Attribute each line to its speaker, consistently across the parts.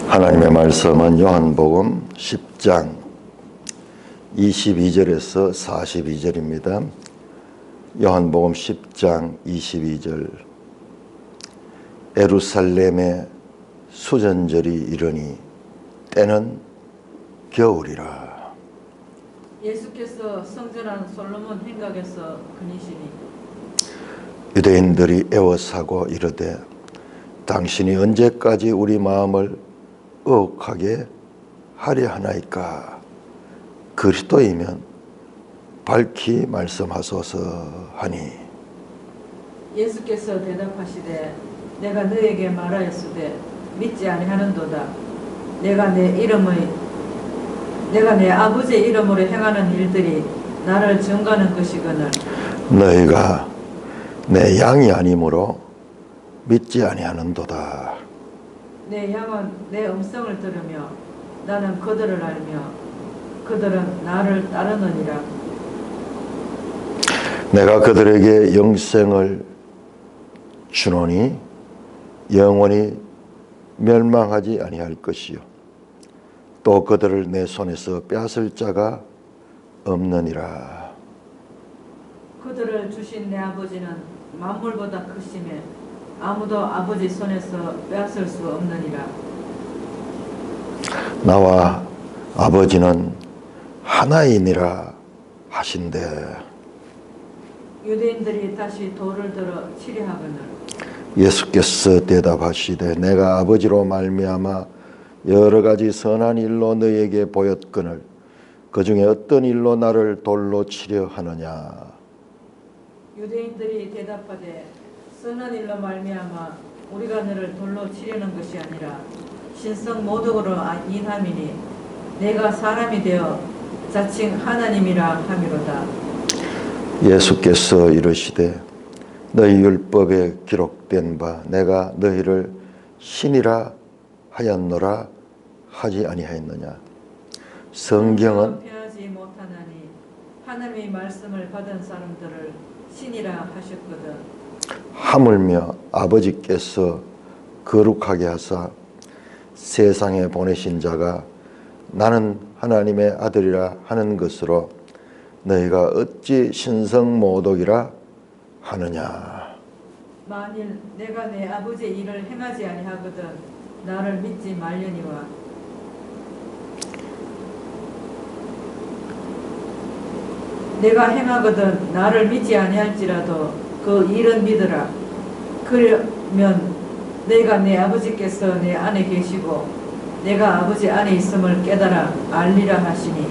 Speaker 1: 하나님의 말씀은 요한복음 10장 22절에서 42절입니다. 요한복음 10장 22절. 예루살렘의 수전절이 이르니 때는 겨울이라.
Speaker 2: 예수께서 성전한 솔로몬 행각에서 그니시니
Speaker 1: 유대인들이 애워싸고 이르되 당신이 언제까지 우리 마음을 의혹하게 하려 하나이까? 그리스도이면 밝히 말씀하소서 하니.
Speaker 2: 예수께서 대답하시되 내가 너에게 말하였으되 믿지 아니하는도다. 내가 내 아버지의 이름으로 행하는 일들이 나를 증거하는 것이거늘
Speaker 1: 너희가 내 양이 아니므로 믿지 아니하는도다.
Speaker 2: 내 양은 내 음성을 들으며 나는 그들을 알며 그들은 나를 따르느니라.
Speaker 1: 내가 그들에게 영생을 주노니 영원히 멸망하지 아니할 것이요 또 그들을 내 손에서 빼앗을 자가 없느니라.
Speaker 2: 그들을 주신 내 아버지는 만물보다 크심에 아무도 아버지 손에서 빼앗을 수 없느니라.
Speaker 1: 나와 아버지는 하나이니라 하신대.
Speaker 2: 유대인들이 다시 돌을 들어 치려 하거늘
Speaker 1: 예수께서 대답하시되 내가 아버지로 말미암아 여러 가지 선한 일로 너희에게 보였거늘 그 중에 어떤 일로 나를 돌로 치려 하느냐.
Speaker 2: 유대인들이 대답하되 선한 일로 말미암아 우리가 너를 돌로 치려는 것이 아니라 신성 모독으로 인함이니 내가 사람이 되어 자칭 하나님이라 함이로다.
Speaker 1: 예수께서 이르시되 너희 율법에 기록된 바 내가 너희를 신이라 하였노라 하지 아니하였느냐. 성경은
Speaker 2: 패하지 못하나니 하나님의 말씀을 받은 사람들을 신이라 하셨거든.
Speaker 1: 하물며 아버지께서 거룩하게 하사 세상에 보내신 자가 나는 하나님의 아들이라 하는 것으로 너희가 어찌 신성모독이라 하느냐.
Speaker 2: 만일 내가 내 아버지의 일을 행하지 아니하거든 나를 믿지 말려니와 내가 행하거든 나를 믿지 아니할지라도 그 일은 믿으라. 그러면 내가 내 아버지께서 내 안에 계시고 내가 아버지 안에 있음을 깨달아 알리라 하시니.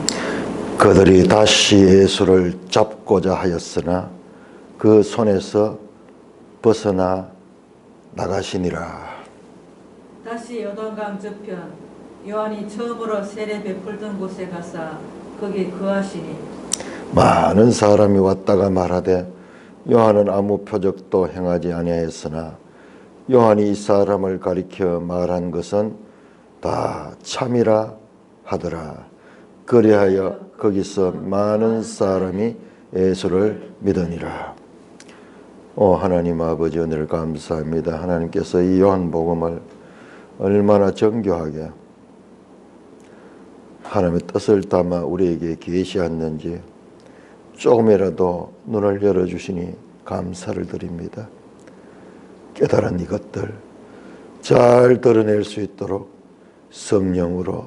Speaker 1: 그들이 다시 예수를 잡고자 하였으나 그 손에서 벗어나 나가시니라.
Speaker 2: 다시 요단강 저편 요한이 처음으로 세례 베풀던 곳에 가사 거기 거하시니.
Speaker 1: 많은 사람이 왔다가 말하되 요한은 아무 표적도 행하지 아니하였으나 요한이 이 사람을 가리켜 말한 것은 다 참이라 하더라. 그리하여 거기서 많은 사람이 예수를 믿으니라. 하나님 아버지, 오늘 감사합니다. 하나님께서 이 요한복음을 얼마나 정교하게 하나님의 뜻을 담아 우리에게 계시했는지 조금이라도 눈을 열어주시니 감사를 드립니다. 깨달은 이것들 잘 드러낼 수 있도록 성령으로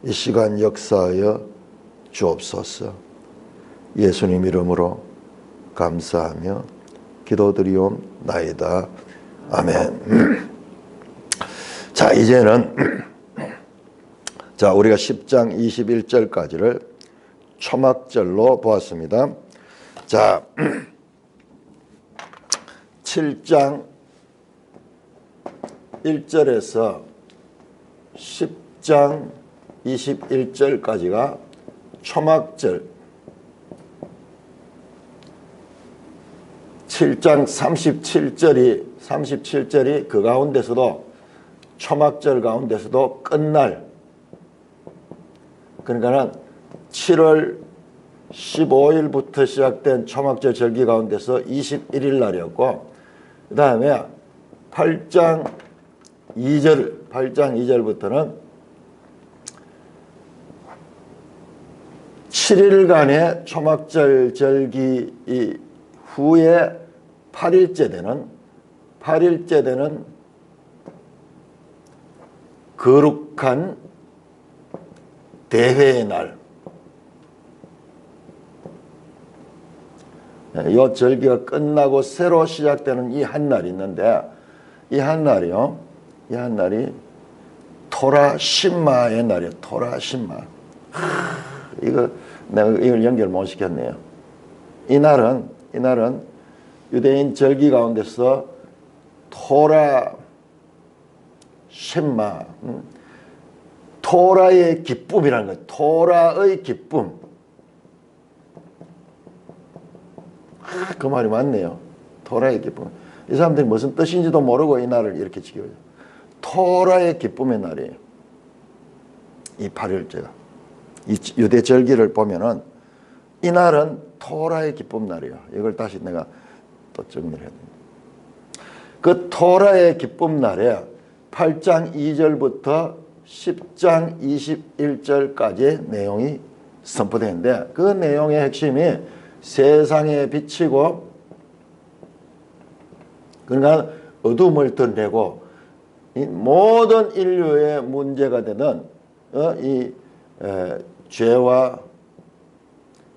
Speaker 1: 이 시간 역사하여 주옵소서. 예수님 이름으로 감사하며 기도드리옵나이다. 아멘. 자, 이제는 우리가 10장 21절까지를 초막절로 보았습니다. 자, 7장 1절에서 10장 21절까지가 초막절, 7장 37절이 그 가운데서도 초막절 가운데서도 끝날, 그러니까는 7월 15일부터 시작된 초막절 절기 가운데서 21일 날이었고, 그 다음에 8장 8장 2절부터는 7일간의 초막절 절기 후에 8일째 되는 거룩한 대회의 날, 이 절기가 끝나고 새로 시작되는 이 한 날이 있는데, 이 한 날이 토라 신마의 날이에요. 토라 신마. 내가 이걸 연결 못 시켰네요. 이 날은 유대인 절기 가운데서 토라 신마, 토라의 기쁨이라는 거예요. 토라의 기쁨. 그 말이 맞네요. 토라의 기쁨. 이 사람들이 무슨 뜻인지도 모르고 이 날을 이렇게 지켜요. 토라의 기쁨의 날이에요. 이 8일째가. 이 유대 절기를 보면은 이 날은 토라의 기쁨 날이에요. 이걸 다시 내가 또 정리를 해야 됩니다. 그 토라의 기쁨 날에 8장 2절부터 10장 21절까지의 내용이 선포되는데, 그 내용의 핵심이 세상에 비치고, 그러니까 어둠을 드러내고 이 모든 인류의 문제가 되는 이 죄와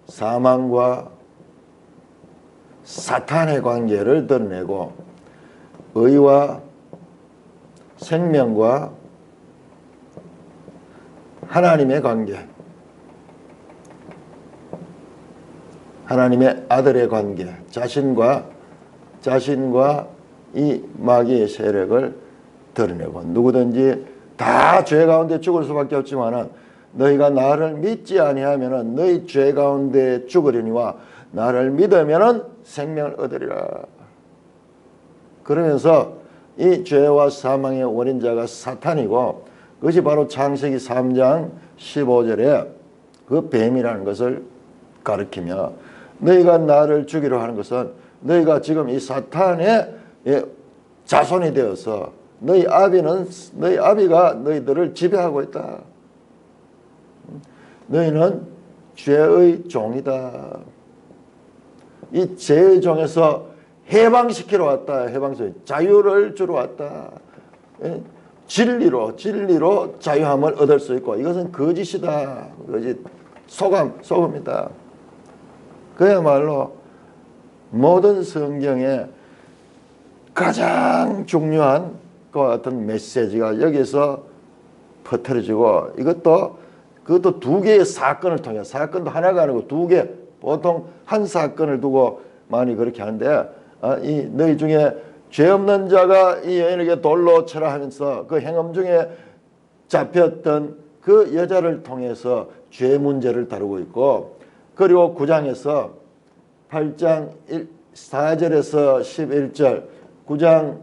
Speaker 1: 사망과 사탄의 관계를 드러내고, 의와 생명과 하나님의 관계, 하나님의 아들의 관계, 자신과 이 마귀의 세력을 드러내고, 누구든지 다 죄 가운데 죽을 수밖에 없지만은 너희가 나를 믿지 아니하면은 너희 죄 가운데 죽으려니와 나를 믿으면은 생명을 얻으리라. 그러면서 이 죄와 사망의 원인자가 사탄이고, 그것이 바로 창세기 3장 15절에 그 뱀이라는 것을 가리키며, 너희가 나를 죽이려 하는 것은 너희가 지금 이 사탄의 자손이 되어서 너희 아비가 너희들을 지배하고 있다. 너희는 죄의 종이다. 이 죄의 종에서 해방시키러 왔다. 자유를 주러 왔다. 진리로 자유함을 얻을 수 있고, 이것은 거짓이다. 거짓, 속음이다. 그야말로 모든 성경에 가장 중요한 것과 같은 메시지가 여기서 퍼뜨려지고, 그것도 두 개의 사건을 통해, 사건도 하나가 아니고 두 개, 보통 한 사건을 두고 많이 그렇게 하는데, 이 너희 중에 죄 없는 자가 이 여인에게 돌로 쳐라 하면서 그 행음 중에 잡혔던 그 여자를 통해서 죄 문제를 다루고 있고, 그리고 9장에서 8장 4절에서 11절, 9장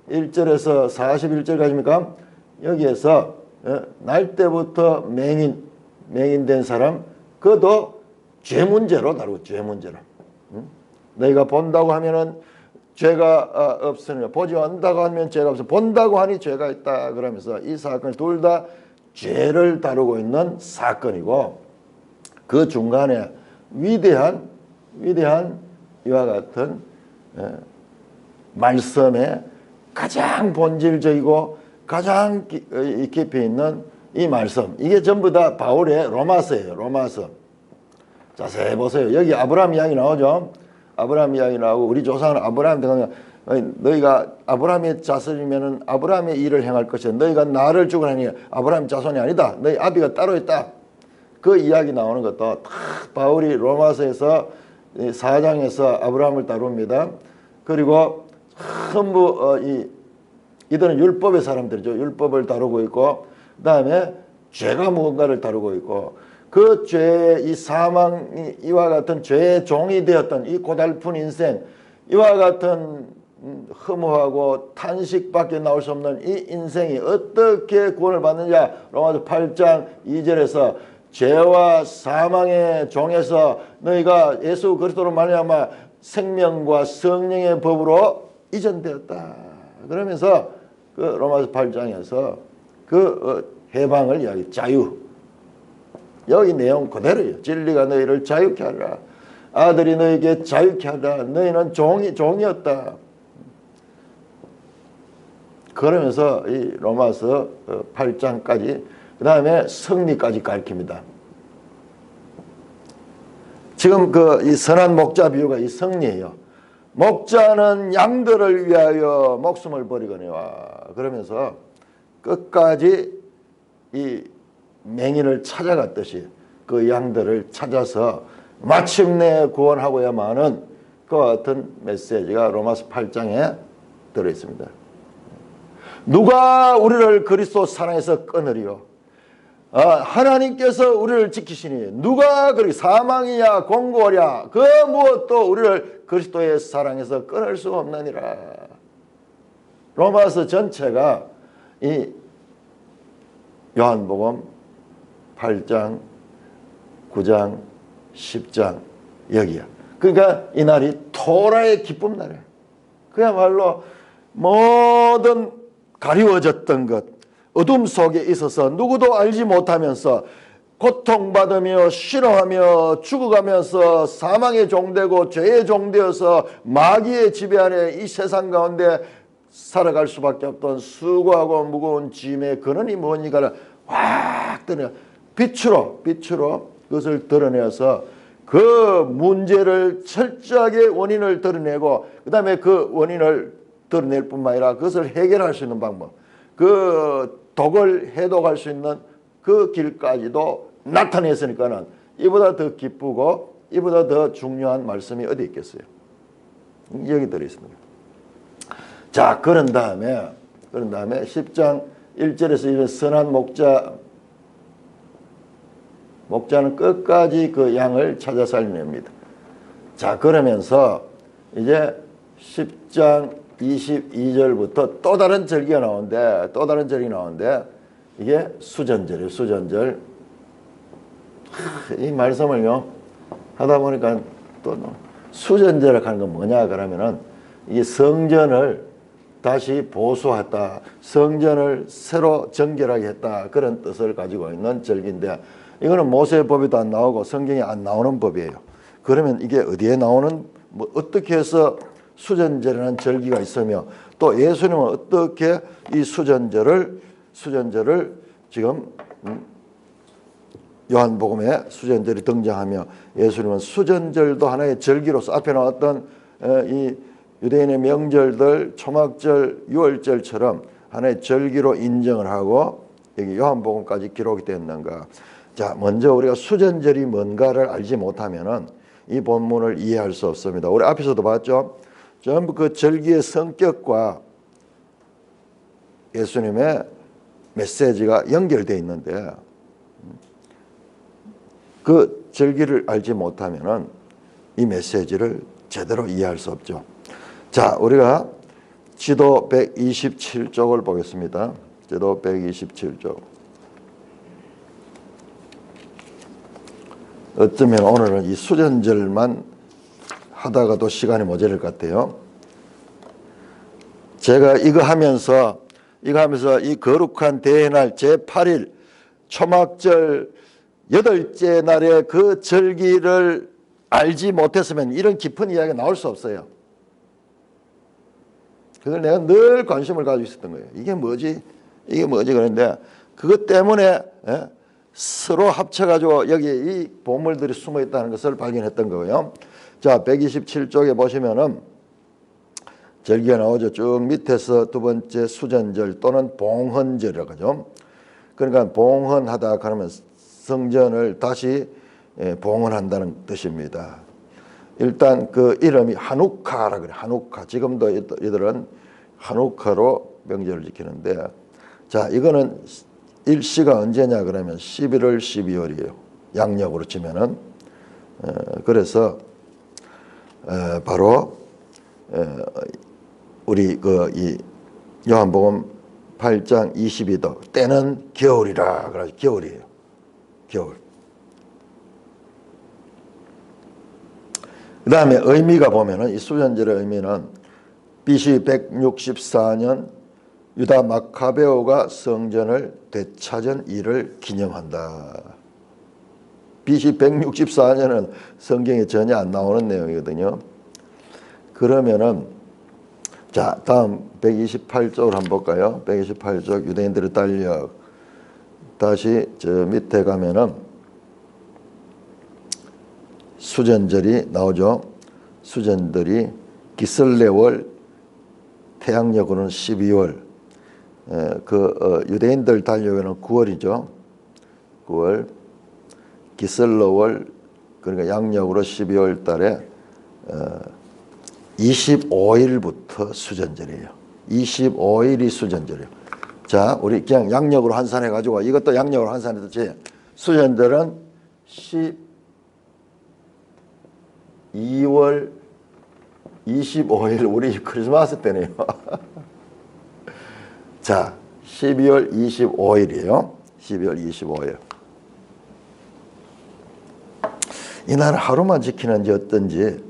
Speaker 1: 1절에서 41절까지입니까? 여기에서 날 때부터 맹인된 사람, 그것도 죄 문제로 다루고, 죄 문제로. 너희가 본다고 하면은 죄가 없으니까, 보지 않는다고 하면 죄가 없어, 본다고 하니 죄가 있다. 그러면서 이 사건을 둘 다 죄를 다루고 있는 사건이고, 그 중간에 위대한 이와 같은 말씀의 가장 본질적이고 가장 깊이 있는 이 말씀, 이게 전부 다 바울의 로마서예요. 로마서. 자세히 보세요. 여기 아브라함 이야기 나오죠. 아브라함 이야기 나오고, 우리 조상은 아브라함한테 너희가 아브라함의 자손이면은 아브라함의 일을 행할 것이야. 너희가 나를 죽으라니 아브라함 자손이 아니다. 너희 아비가 따로 있다. 그 이야기 나오는 것도 다 바울이 로마서에서 4장에서 아브라함을 다룹니다. 그리고 전부 이들은 율법의 사람들이죠. 율법을 다루고 있고, 그 다음에 죄가 무언가를 다루고 있고, 그 죄, 이 사망, 이와 같은 죄의 종이 되었던 이 고달픈 인생, 이와 같은 허무하고 탄식밖에 나올 수 없는 이 인생이 어떻게 구원을 받느냐. 로마서 8장 2절에서 죄와 사망의 종에서 너희가 예수 그리스도로 말미암아 생명과 성령의 법으로 이전되었다. 그러면서 그 로마서 8장에서 그 해방을 이야기, 자유. 여기 내용 그대로예요. 진리가 너희를 자유케 하라. 아들이 너희에게 자유케 하라. 너희는 종이었다. 그러면서 이 로마서 8장까지 그 다음에 승리까지 가르칩니다. 지금 이 선한 목자 비유가 이 승리예요. 목자는 양들을 위하여 목숨을 버리거니와 그러면서 끝까지 이 맹인을 찾아갔듯이 그 양들을 찾아서 마침내 구원하고야만은 그와 같은 메시지가 로마서 8장에 들어있습니다. 누가 우리를 그리스도 사랑에서 끊으리요? 하나님께서 우리를 지키시니 누가 그리 사망이냐 공고랴 그 무엇도 우리를 그리스도의 사랑에서 끊을 수 없느니라. 로마서 전체가 이 요한복음 8장 9장 10장 여기야. 그러니까 이 날이 토라의 기쁨 날이야. 그야말로 모든 가리워졌던 것, 어둠 속에 있어서 누구도 알지 못하면서 고통받으며 싫어하며 죽어가면서 사망의 종되고 죄의 종되어서 마귀의 지배 아래 이 세상 가운데 살아갈 수밖에 없던 수고하고 무거운 짐의 근원이 뭐니까 확 드러내 빛으로 그것을 드러내서 그 문제를 철저하게 원인을 드러내고 그 다음에 그 원인을 드러낼 뿐만 아니라 그것을 해결할 수 있는 방법, 그 독을 해독할 수 있는 그 길까지도 나타냈으니까는 이보다 더 기쁘고 이보다 더 중요한 말씀이 어디 있겠어요? 여기 들어있습니다. 자, 그런 다음에 10장 1절에서 이런 선한 목자는 끝까지 그 양을 찾아 살립니다. 자, 그러면서 이제 10장 22절부터 또 다른 절기가 나오는데 이게 수전절이에요. 수전절. 이 말씀을요 하다 보니까 또 수전절을 하는 건 뭐냐 그러면은 이게 성전을 다시 보수했다, 성전을 새로 정결하게 했다, 그런 뜻을 가지고 있는 절기인데 이거는 모세법에도 안 나오고 성경에 안 나오는 법이에요. 그러면 이게 어디에 나오는, 뭐 어떻게 해서 수전절이라는 절기가 있으며 또 예수님은 어떻게 이 수전절을 지금 요한복음에 수전절이 등장하며 예수님은 수전절도 하나의 절기로서 앞에 나왔던 이 유대인의 명절들 초막절 유월절처럼 하나의 절기로 인정을 하고 여기 요한복음까지 기록이 됐는가. 자, 먼저 우리가 수전절이 뭔가를 알지 못하면은 이 본문을 이해할 수 없습니다. 우리 앞에서도 봤죠. 전부 그 절기의 성격과 예수님의 메시지가 연결되어 있는데 그 절기를 알지 못하면은 이 메시지를 제대로 이해할 수 없죠. 자, 우리가 지도 127쪽을 보겠습니다. 지도 127쪽. 어쩌면 오늘은 이 수전절만 하다가도 시간이 모자랄 것 같아요. 제가 이거 하면서 이 거룩한 대회날 제8일 초막절 8째 날에 그 절기를 알지 못했으면 이런 깊은 이야기가 나올 수 없어요. 그걸 내가 늘 관심을 가지고 있었던 거예요. 이게 뭐지 그런데 그것 때문에 서로 합쳐가지고 여기 이 보물들이 숨어 있다는 것을 발견했던 거예요. 자, 127쪽에 보시면은 절기가 나오죠. 쭉 밑에서 두 번째 수전절 또는 봉헌절이라고 하죠. 그러니까 봉헌하다 그러면 성전을 다시 봉헌한다는 뜻입니다. 일단 그 이름이 하누카라 그래. 하누카. 지금도 이들은 하누카로 명절을 지키는데, 자, 이거는 일시가 언제냐 그러면 11월 12월이에요. 양력으로 치면은. 그래서 바로 우리 이 요한복음 8장 22도 때는 겨울이라 그래서 겨울이에요. 겨울. 그 다음에 의미가 보면은 이 수전절의 의미는 BC 164년 유다 마카베오가 성전을 되찾은 일을 기념한다. BC 164년은 성경에 전혀 안 나오는 내용이거든요. 그러면은 자, 다음 128쪽을 한번 볼까요? 128쪽 유대인들의 달력. 다시 저 밑에 가면은 수전절이 나오죠. 수전들이 기슬레월, 태양력으로는 12월. 유대인들 달력에는 9월이죠. 9월. 기슬러월, 그러니까 양력으로 12월 달에 25일부터 수전절이에요. 25일이 수전절이에요. 자, 우리 그냥 양력으로 환산해가지고 이것도 양력으로 환산해도 수전절은 12월 25일 우리 크리스마스 때네요. 자, 12월 25일이에요. 12월 25일. 이날 하루만 지키는지 어떤지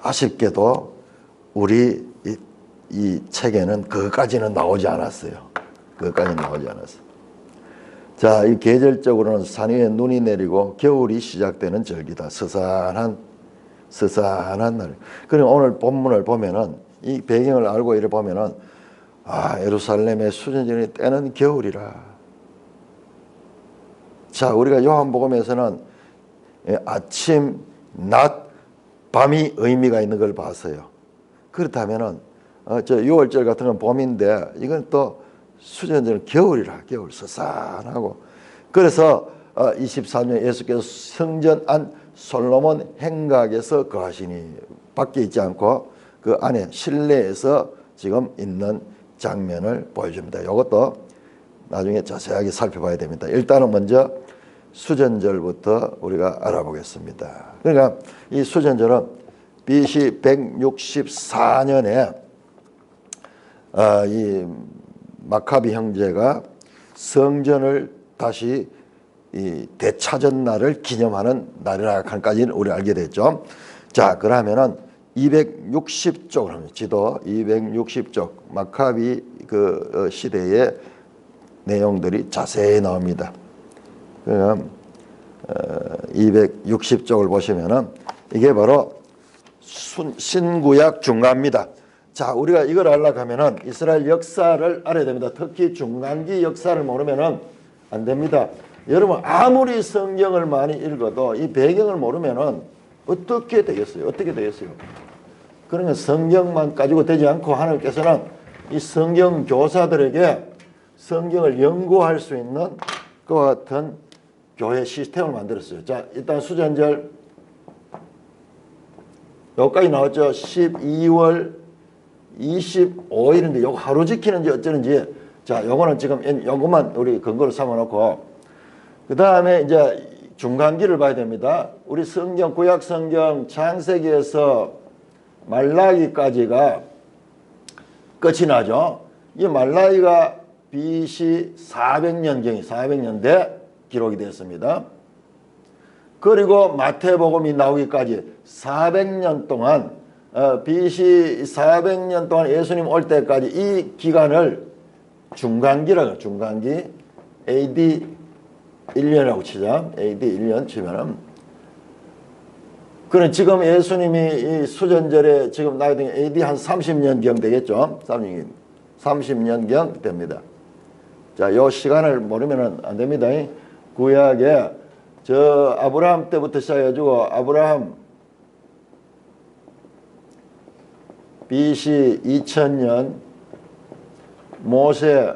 Speaker 1: 아쉽게도 우리 이 책에는 그것까지는 나오지 않았어요. 그것까지는 나오지 않았어요. 자, 이 계절적으로는 산 위에 눈이 내리고 겨울이 시작되는 절기다. 서산한 날. 그리고 오늘 본문을 보면은 이 배경을 알고 이래 보면은 예루살렘의 수전절의 때는 겨울이라. 자, 우리가 요한복음에서는 아침, 낮, 밤이 의미가 있는 걸 봤어요. 그렇다면은 저 6월절 같은 건 봄인데 이건 또 수전절은 겨울이라. 겨울 서산하고. 그래서 24년 예수께서 성전 안 솔로몬 행각에서 거하시니 밖에 있지 않고 그 안에 실내에서 지금 있는 장면을 보여줍니다. 이것도 나중에 자세하게 살펴봐야 됩니다. 일단은 먼저 수전절부터 우리가 알아보겠습니다. 그러니까 이 수전절은 BC 164년에 이 마카비 형제가 성전을 다시 되찾은 날을 기념하는 날이라 까지는 우리 알게 됐죠. 자, 그러면은 260쪽을 합니다. 지도 260쪽 마카비 그 시대의 내용들이 자세히 나옵니다. 그럼 260쪽을 보시면은 이게 바로 신구약 중간입니다. 자, 우리가 이걸 알려고 하면은 이스라엘 역사를 알아야 됩니다. 특히 중간기 역사를 모르면은 안 됩니다. 여러분 아무리 성경을 많이 읽어도 이 배경을 모르면은 어떻게 되겠어요? 어떻게 되겠어요? 그러니까 성경만 가지고 되지 않고 하나님께서는 이 성경 교사들에게 성경을 연구할 수 있는 그와 같은 교회 시스템을 만들었어요. 자, 일단 수전절 여기까지 나왔죠. 12월 25일인데 요거 하루 지키는지 어쩌는지. 자, 요거는 지금 요것만 우리 근거로 삼아놓고 그 다음에 이제 중간기를 봐야 됩니다. 우리 성경 구약 성경 창세기에서 말라기까지가 끝이 나죠. 이 말라기가 BC 400년경이 400년대 기록이 됐습니다. 그리고 마태복음이 나오기까지 400년 동안 BC 400년 동안 예수님 올 때까지 이 기간을 중간기라고 해요. 중간기 AD 1년이라고 치자. AD 1년 치면은 그럼 지금 예수님이 이 수전절에 지금 나이 든 AD 한 30년경 되겠죠. 30년경 됩니다. 자, 요 시간을 모르면 안 됩니다. 구약에 저 아브라함 때부터 시작해가지고 아브라함 BC 2000년, 모세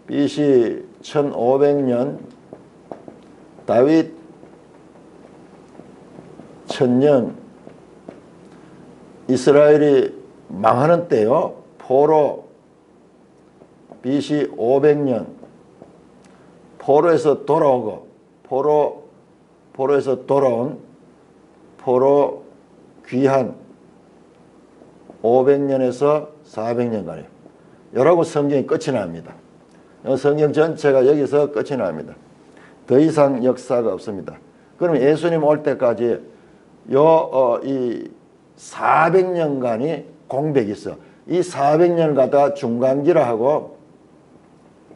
Speaker 1: BC 1500년, 다윗 1000년, 이스라엘이 망하는 때요. 포로 BC 500년, 포로에서 돌아오고 포로에서 돌아온 포로 귀한 500년에서 400년간이에요. 여러분 성경이 끝이 납니다. 성경 전체가 여기서 끝이 납니다. 더 이상 역사가 없습니다. 그럼 예수님 올 때까지 이 400년간이 공백이 있어. 이 400년을 갖다가 중간기라 하고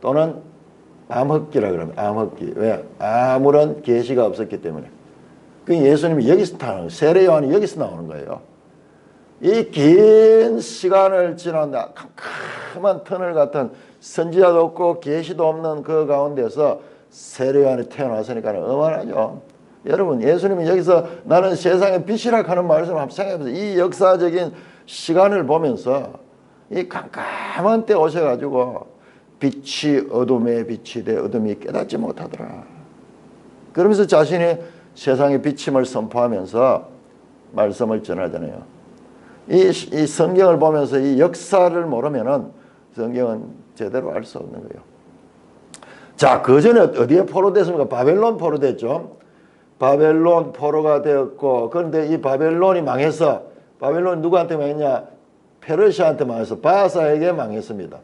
Speaker 1: 또는 암흑기라 그러면 암흑기. 왜? 아무런 계시가 없었기 때문에. 그 예수님이 여기서 나오는 거예요. 세례 요한이 여기서 나오는 거예요. 이 긴 시간을 지난 캄캄한 터널 같은 선지자도 없고 계시도 없는 그 가운데서 세례 요한이 태어났으니까 어마어마하죠. 여러분, 예수님이 여기서 나는 세상의 빛이라 하는 말씀을 한번 생각해보세요. 이 역사적인 시간을 보면서 이 깜깜한 때 오셔가지고 빛이 어둠의 빛이 돼 어둠이 깨닫지 못하더라. 그러면서 자신이 세상의 비침을 선포하면서 말씀을 전하잖아요. 이 성경을 보면서 이 역사를 모르면은 성경은 제대로 알 수 없는 거예요. 자, 그 전에 어디에 포로됐습니까? 바벨론 포로됐죠. 바벨론 포로가 되었고, 그런데 이 바벨론이 망해서, 바벨론이 누구한테 망했냐? 페르시아한테 망해서 바사에게 망했습니다.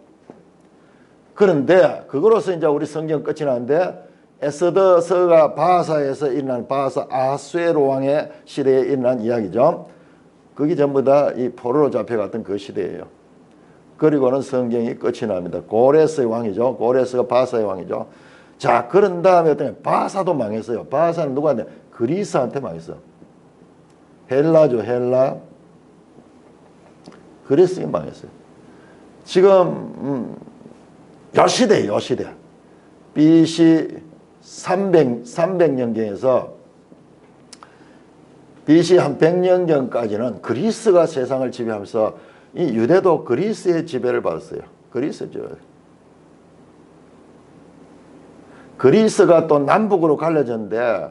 Speaker 1: 그런데 그거로서 이제 우리 성경 끝이 나는데, 에스더서가 바사에서 일어난 바사 아수에로 왕의 시대에 일어난 이야기죠. 그게 전부 다 이 포로로 잡혀갔던 그 시대예요. 그리고는 성경이 끝이 납니다. 고레스의 왕이죠. 고레스가 바사의 왕이죠. 자, 그런 다음에 어떤 바사도 망했어요. 바사는 누구한테? 그리스한테 망했어. 헬라죠, 헬라. 그리스가 망했어요. 지금 요 시대예요, 요 시대. BC 300년경에서 BC 한 100년경까지는 그리스가 세상을 지배하면서 이 유대도 그리스의 지배를 받았어요. 그리스 지배. 그리스가 또 남북으로 갈라졌는데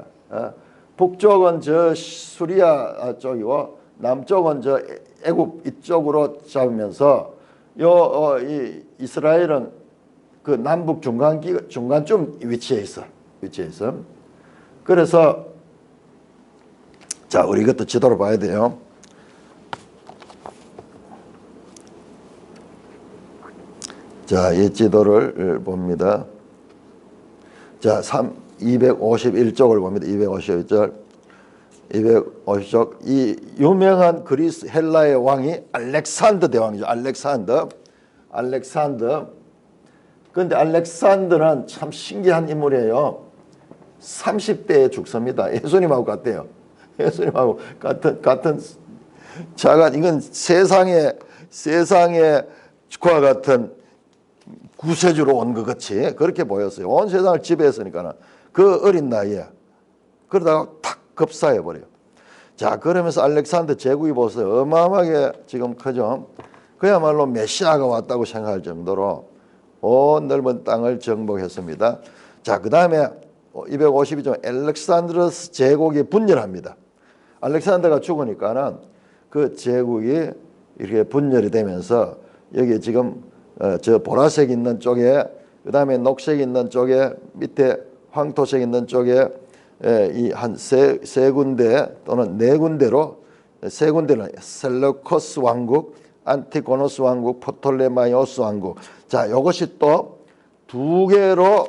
Speaker 1: 북쪽은 저 수리아 쪽이고 남쪽은 저 애굽 이쪽으로 잡으면서 이 이스라엘은 그 남북 중간쯤 위치해 있어. 그래서 자, 우리 이것도 지도를 봐야 돼요. 자, 이 지도를 봅니다. 자, 251쪽을 봅니다. 251쪽. 250쪽. 이 유명한 그리스 헬라의 왕이 알렉산더 대왕이죠. 알렉산더. 그런데 알렉산더는 참 신기한 인물이에요. 30대에 죽습니다. 예수님하고 같대요. 예수님하고 같은 이건 세상에 그와 같은 구세주로 온 것 같이 그렇게 보였어요. 온 세상을 지배했으니까는 그 어린 나이에 그러다가 탁 급사해 버려요. 자, 그러면서 알렉산더 제국이 보세요. 어마어마하게 지금 크죠. 그야말로 메시아가 왔다고 생각할 정도로 온 넓은 땅을 정복했습니다. 자, 그 다음에 252조 알렉산드로스 제국이 분열합니다. 알렉산더가 죽으니까는 그 제국이 이렇게 분열이 되면서 여기 지금 저 보라색 있는 쪽에 그 다음에 녹색 있는 쪽에 밑에 황토색 있는 쪽에 이 한 세 군데 또는 네 군데로 세 군데는 셀레우코스 왕국, 안티고노스 왕국, 포톨레마이오스 왕국. 자, 이것이 또 두 개로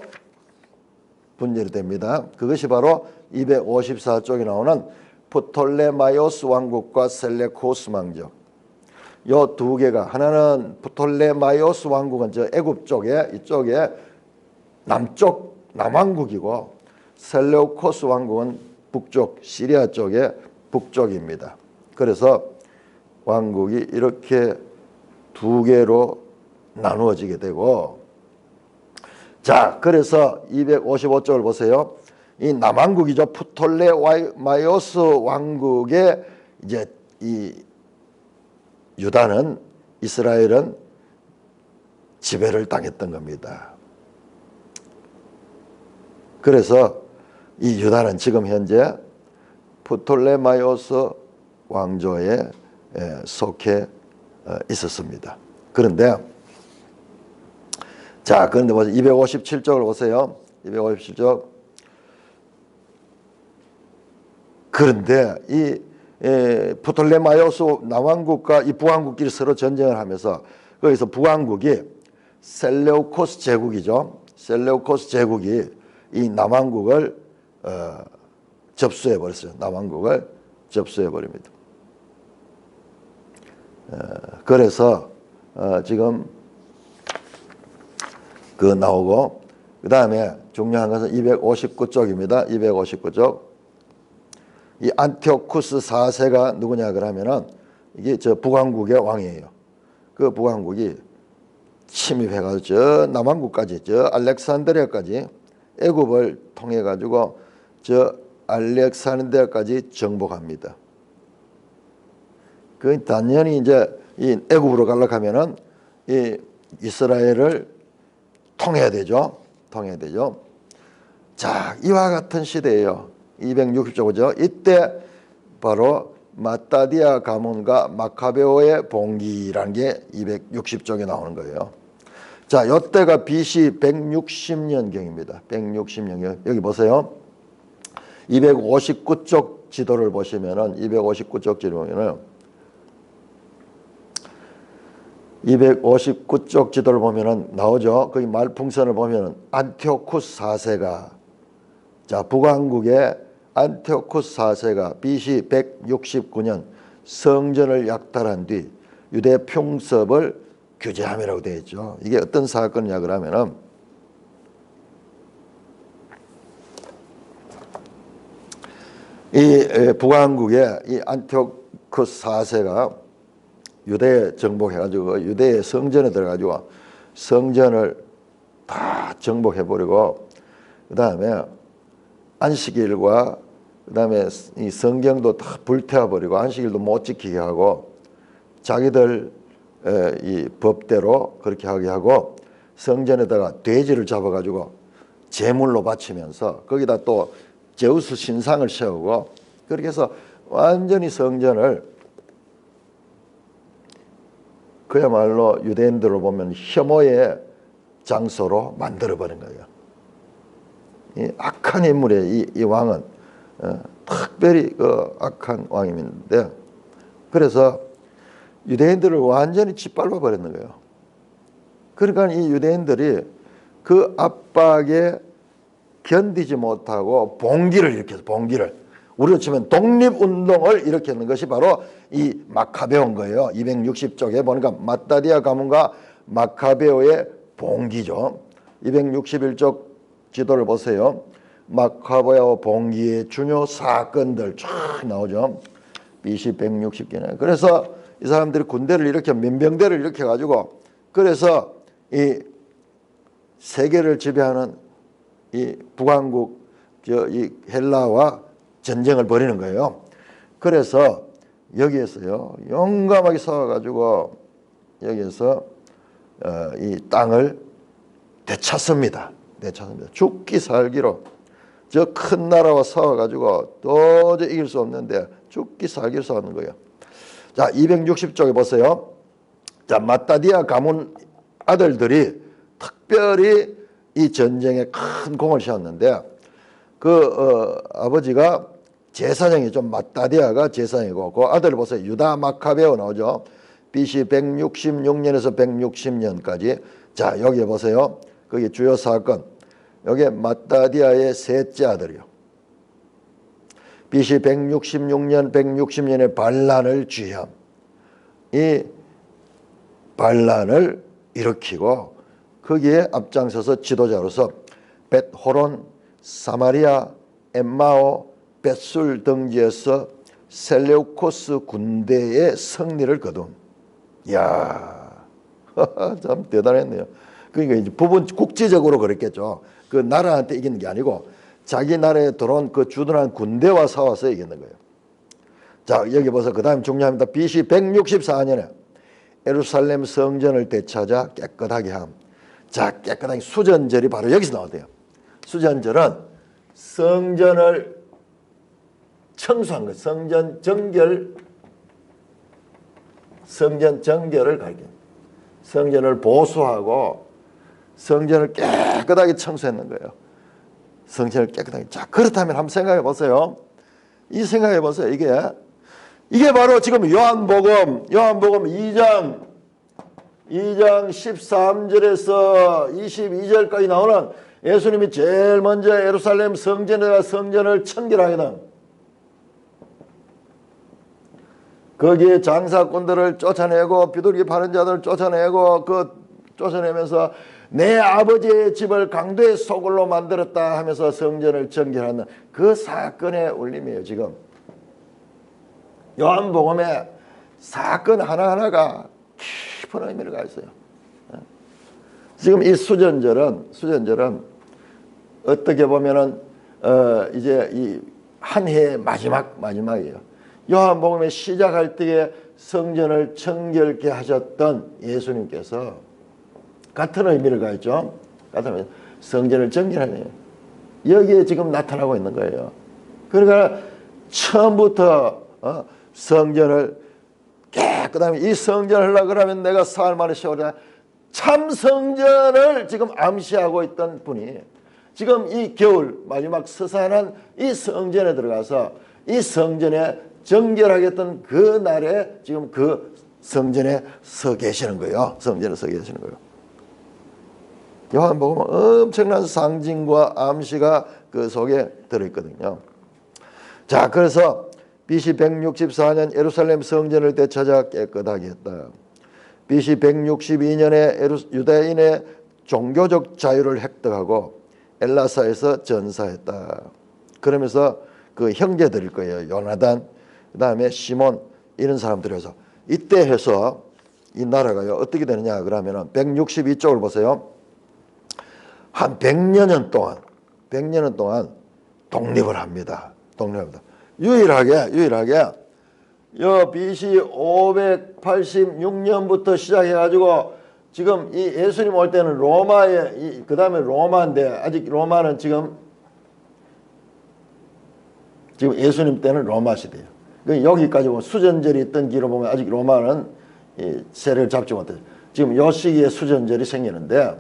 Speaker 1: 분열이 됩니다. 그것이 바로 254쪽에 나오는 프톨레마이오스 왕국과 셀레코스 왕족. 요 두 개가 하나는 프톨레마이오스 왕국은 저 애굽 쪽에 이쪽에 남왕국이고 셀레우코스 왕국은 북쪽 시리아 쪽의 북쪽입니다. 그래서 왕국이 이렇게 두 개로 나누어지게 되고 자, 그래서 255쪽을 보세요. 이 남왕국이죠. 프톨레마이오스 왕국의 이제 이 유다는 이스라엘은 지배를 당했던 겁니다. 그래서 이 유다는 지금 현재 프톨레마이오스 왕조에 속해 있었습니다. 그런데 자, 그런데 보세요. 257쪽을 보세요. 257쪽. 그런데 이 프톨레마이오스 남왕국과 이 북왕국끼리 서로 전쟁을 하면서 거기서 북왕국이 셀레우코스 제국이죠. 셀레우코스 제국이 이 남왕국을 접수해 버렸어요. 남왕국을 접수해 버립니다. 그래서 지금 그 나오고, 그 다음에 중요한 것은 259쪽입니다. 259쪽. 이 안티오쿠스 4세가 누구냐 그러면은 이게 저 북왕국의 왕이에요. 그 북왕국이 침입해가지고 저 남왕국까지, 저 알렉산드리아까지 애굽을 통해 가지고 저 알렉산드리아까지 정복합니다. 그 당연히 이제 이 애굽으로 가려고 하면은 이 이스라엘을 통해야 되죠. 통해야 되죠. 자, 이와 같은 시대예요. 260쪽이죠. 이때 바로 마따디아 가문과 마카베오의 봉기라는 게 260쪽에 나오는 거예요. 자, 이때가 BC 160년경입니다. 160년경. 여기 보세요. 259쪽 지도를 보시면은 259쪽 지도를 보면은 259쪽 지도를 보면은 나오죠. 거기 말풍선을 보면은 안티오쿠스 4세가, 자, 북왕국의 안티오쿠스 4세가 BC 169년 성전을 약탈한 뒤 유대 풍습을 규제함이라고 되어 있죠. 이게 어떤 사건이냐 그러면은 이 북왕국의 이 안티오쿠스 4세가 유대에 정복해가지고 유대의 성전에 들어가지고 성전을 다 정복해버리고, 그 다음에 안식일과 그 다음에 이 성경도 다 불태워버리고 안식일도 못 지키게 하고 자기들 이 법대로 그렇게 하게 하고 성전에다가 돼지를 잡아가지고 제물로 바치면서 거기다 또 제우스 신상을 세우고 그렇게 해서 완전히 성전을 그야말로 유대인들을 보면 혐오의 장소로 만들어버린 거예요. 이 악한 인물의 이 왕은 특별히 그 악한 왕인데, 그래서 유대인들을 완전히 짓밟아 버렸는 거예요. 그러니까 이 유대인들이 그 압박에 견디지 못하고 봉기를 일으켜서, 봉기를 우리로 치면 독립운동을 일으켰는 것이 바로 이 마카베오인 거예요. 260쪽에 보니까 마따디아 가문과 마카베오의 봉기죠. 261쪽 지도를 보세요. 마카베오 봉기의 중요 사건들 쫙 나오죠. BC 160개네. 그래서 이 사람들이 군대를 일으켜 민병대를 일으켜 가지고 그래서 이 세계를 지배하는 이 북왕국 이 헬라와 전쟁을 벌이는 거예요. 그래서 여기에서요 용감하게 싸워 가지고 여기에서 이 땅을 되찾습니다. 되찾습니다. 죽기 살기로 저 큰 나라와 싸워 가지고 도저히 이길 수 없는데 죽기 살기로 싸우는 거예요. 자, 260쪽에 보세요. 자, 마따디아 가문 아들들이 특별히 이 전쟁에 큰 공을 세웠는데 그 아버지가 제사장이죠. 마따디아가 제사장이고 그 아들 보세요. 유다 마카베오 나오죠. BC 166년에서 160년까지. 자, 여기 보세요. 거기 주요 사건. 여기 마따디아의 셋째 아들이요. BC 166년, 160년에 반란을 주의함. 이 반란을 일으키고 거기에 앞장서서 지도자로서 벳호론, 사마리아, 엠마오, 벳술 등지에서 셀레우코스 군대의 승리를 거둔. 이야, 참 대단했네요. 그러니까 이제 부분 국제적으로 그랬겠죠. 그 나라한테 이기는 게 아니고 자기 나라에 들어온 그 주둔한 군대와 싸워서 이기는 거예요. 자, 여기 보세요. 그 다음 중요합니다. BC 164년에 예루살렘 성전을 되찾아 깨끗하게 함. 자, 깨끗하게 수전절이 바로 여기서 나오대요. 수전절은 성전을 청소한 것, 성전 정결을 가리켜. 성전을 보수하고 성전을 깨끗하게 청소했는 거예요. 성전을 깨끗하게. 자, 그렇다면 한번 생각해 보세요. 이 생각해 보세요. 이게 바로 지금 요한복음 2장 13절에서 22절까지 나오는 예수님이 제일 먼저 예루살렘 성전을 청결하게 된 거기에 장사꾼들을 쫓아내고 비둘기 파는 자들을 쫓아내고 쫓아내면서 내 아버지의 집을 강도의 소굴로 만들었다 하면서 성전을 정결하는 그 사건의 울림이에요. 지금 요한복음에 사건 하나하나가 깊은 의미를 가지고 있어요. 지금 이 수전절은 어떻게 보면은 이제 이 한 해의 마지막이에요. 요한복음에 시작할 때에 성전을 정결케 하셨던 예수님께서 같은 의미를 가졌죠. 같은 의미. 성전을 정결하네요. 여기에 지금 나타나고 있는 거예요. 그러니까 처음부터 성전을 깨끗하면 이 성전을 하려고 그러면 내가 사흘 만에 세우라. 참 성전을 지금 암시하고 있던 분이 지금 이 겨울 마지막 서산한 이 성전에 들어가서 이 성전에 정결하겠던 그 날에 지금 그 성전에 서 계시는 거예요. 성전에 서 계시는 거예요. 요한복음은 엄청난 상징과 암시가 그 속에 들어있거든요. 자, 그래서 BC 164년 예루살렘 성전을 되찾아 깨끗하게 했다. BC 162년에 유대인의 종교적 자유를 획득하고 엘라사에서 전사했다. 그러면서 그 형제들일 거예요. 요나단, 그 다음에 시몬 이런 사람들에서 이때 해서 이 나라가요 어떻게 되느냐 그러면은 162쪽을 보세요. 한 100년 동안 독립을 합니다. 유일하게 요 BC 586년부터 시작해가지고 지금 이 예수님 올 때는 로마에 그 다음에 로마인데 아직 로마는 지금 예수님 때는 로마 시대예요. 여기까지 보면 수전절이 있던 길을 보면 아직 로마는 이 세례를 잡지 못해요. 지금 요 시기에 수전절이 생기는데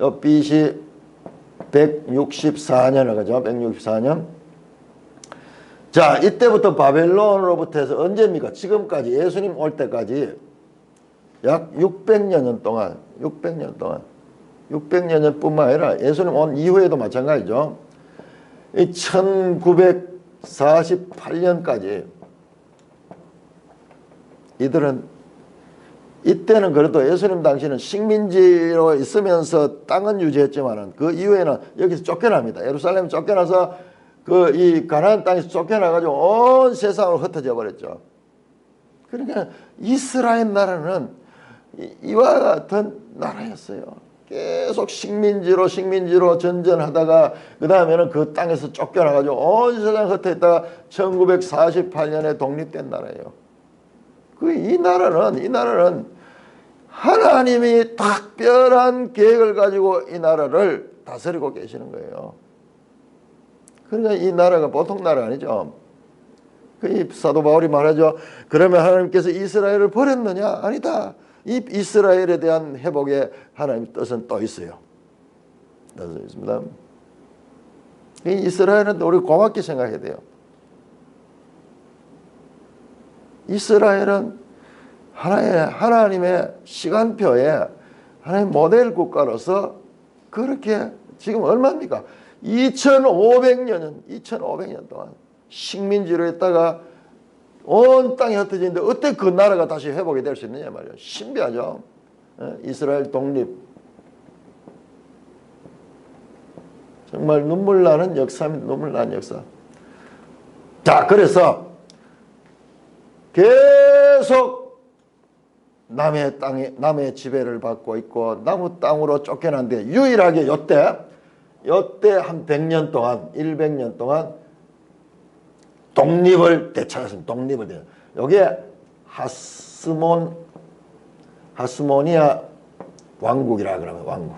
Speaker 1: 요 BC 164년을 가죠. 164년. 자, 이때부터 바벨론으로부터 해서 언제입니까? 지금까지 예수님 올 때까지 약 600년 동안 600년 뿐만 아니라 예수님 온 이후에도 마찬가지죠. 1948년까지 이때는 그래도 예수님 당시는 식민지로 있으면서 땅은 유지했지만은 그 이후에는 여기서 쫓겨납니다. 예루살렘 쫓겨나서 이 가나안 땅에서 쫓겨나가지고 온 세상으로 흩어져 버렸죠. 그러니까 이스라엘 나라는 이와 같은 나라였어요. 계속 식민지로 전전하다가 그 다음에는 그 땅에서 쫓겨나가지고 온 세상 흩어있다가 1948년에 독립된 나라예요. 이 나라는 하나님이 특별한 계획을 가지고 이 나라를 다스리고 계시는 거예요. 그러니까 이 나라가 보통 나라 아니죠. 이 사도 바울이 말하죠. 그러면 하나님께서 이스라엘을 버렸느냐? 아니다. 이 이스라엘에 대한 회복에 하나님의 뜻은 또 있어요. 뜻은 있습니다. 이 이스라엘은 우리 고맙게 생각해야 돼요. 이스라엘은 하나님의 시간표에 하나님의 모델 국가로서 그렇게 지금 얼마입니까? 2500년 동안 식민지로 있다가 온 땅이 흩어지는데 어떻게 그 나라가 다시 회복이 될 수 있느냐 말이에요. 신비하죠. 이스라엘 독립. 정말 눈물 나는 역사. 자, 그래서 계속 남의 지배를 받고 있고 남의 땅으로 쫓겨난데 유일하게 요때 한 100년 동안 100년 동안 독립을 되찾았습니다. 여기에 하스모니아 왕국이라 그러면 왕국.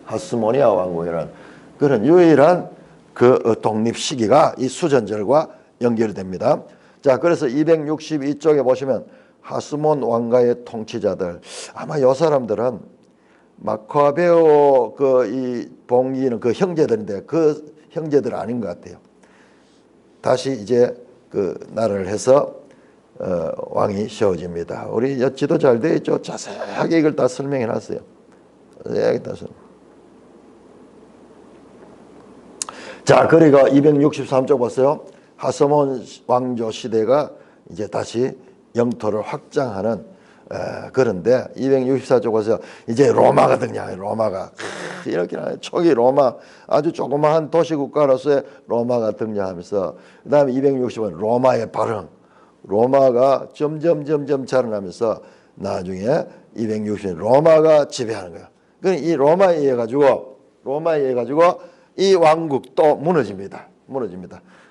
Speaker 1: 하스모니아 왕국이라는 그런 유일한 그 독립 시기가 이 수전절과 연결이 됩니다. 자, 그래서 262쪽에 보시면 하스몬 왕가의 통치자들, 아마 이 사람들은 마카베오 이 봉기는 그 형제들인데 그 형제들 아닌 것 같아요. 다시 이제 그 나라를 해서 왕이 세워집니다. 우리 지도 잘 되어 있죠. 자세하게 이걸 다 설명해 놨어요. 자, 그리고 263쪽 보세요. 하스몬 왕조 시대가 이제 다시 영토를 확장하는 그런데 264쪽에서 이제 로마가 등장해요. 로마가 이렇게 초기 로마 아주 조그마한 도시국가로서의 로마가 등장하면서 그다음에 260은 로마의 발흥 로마가 점점 자라나면서 나중에 260은 로마가 지배하는 거예요. 그러니까 이 로마에 의해 가지고 이 왕국도 무너집니다.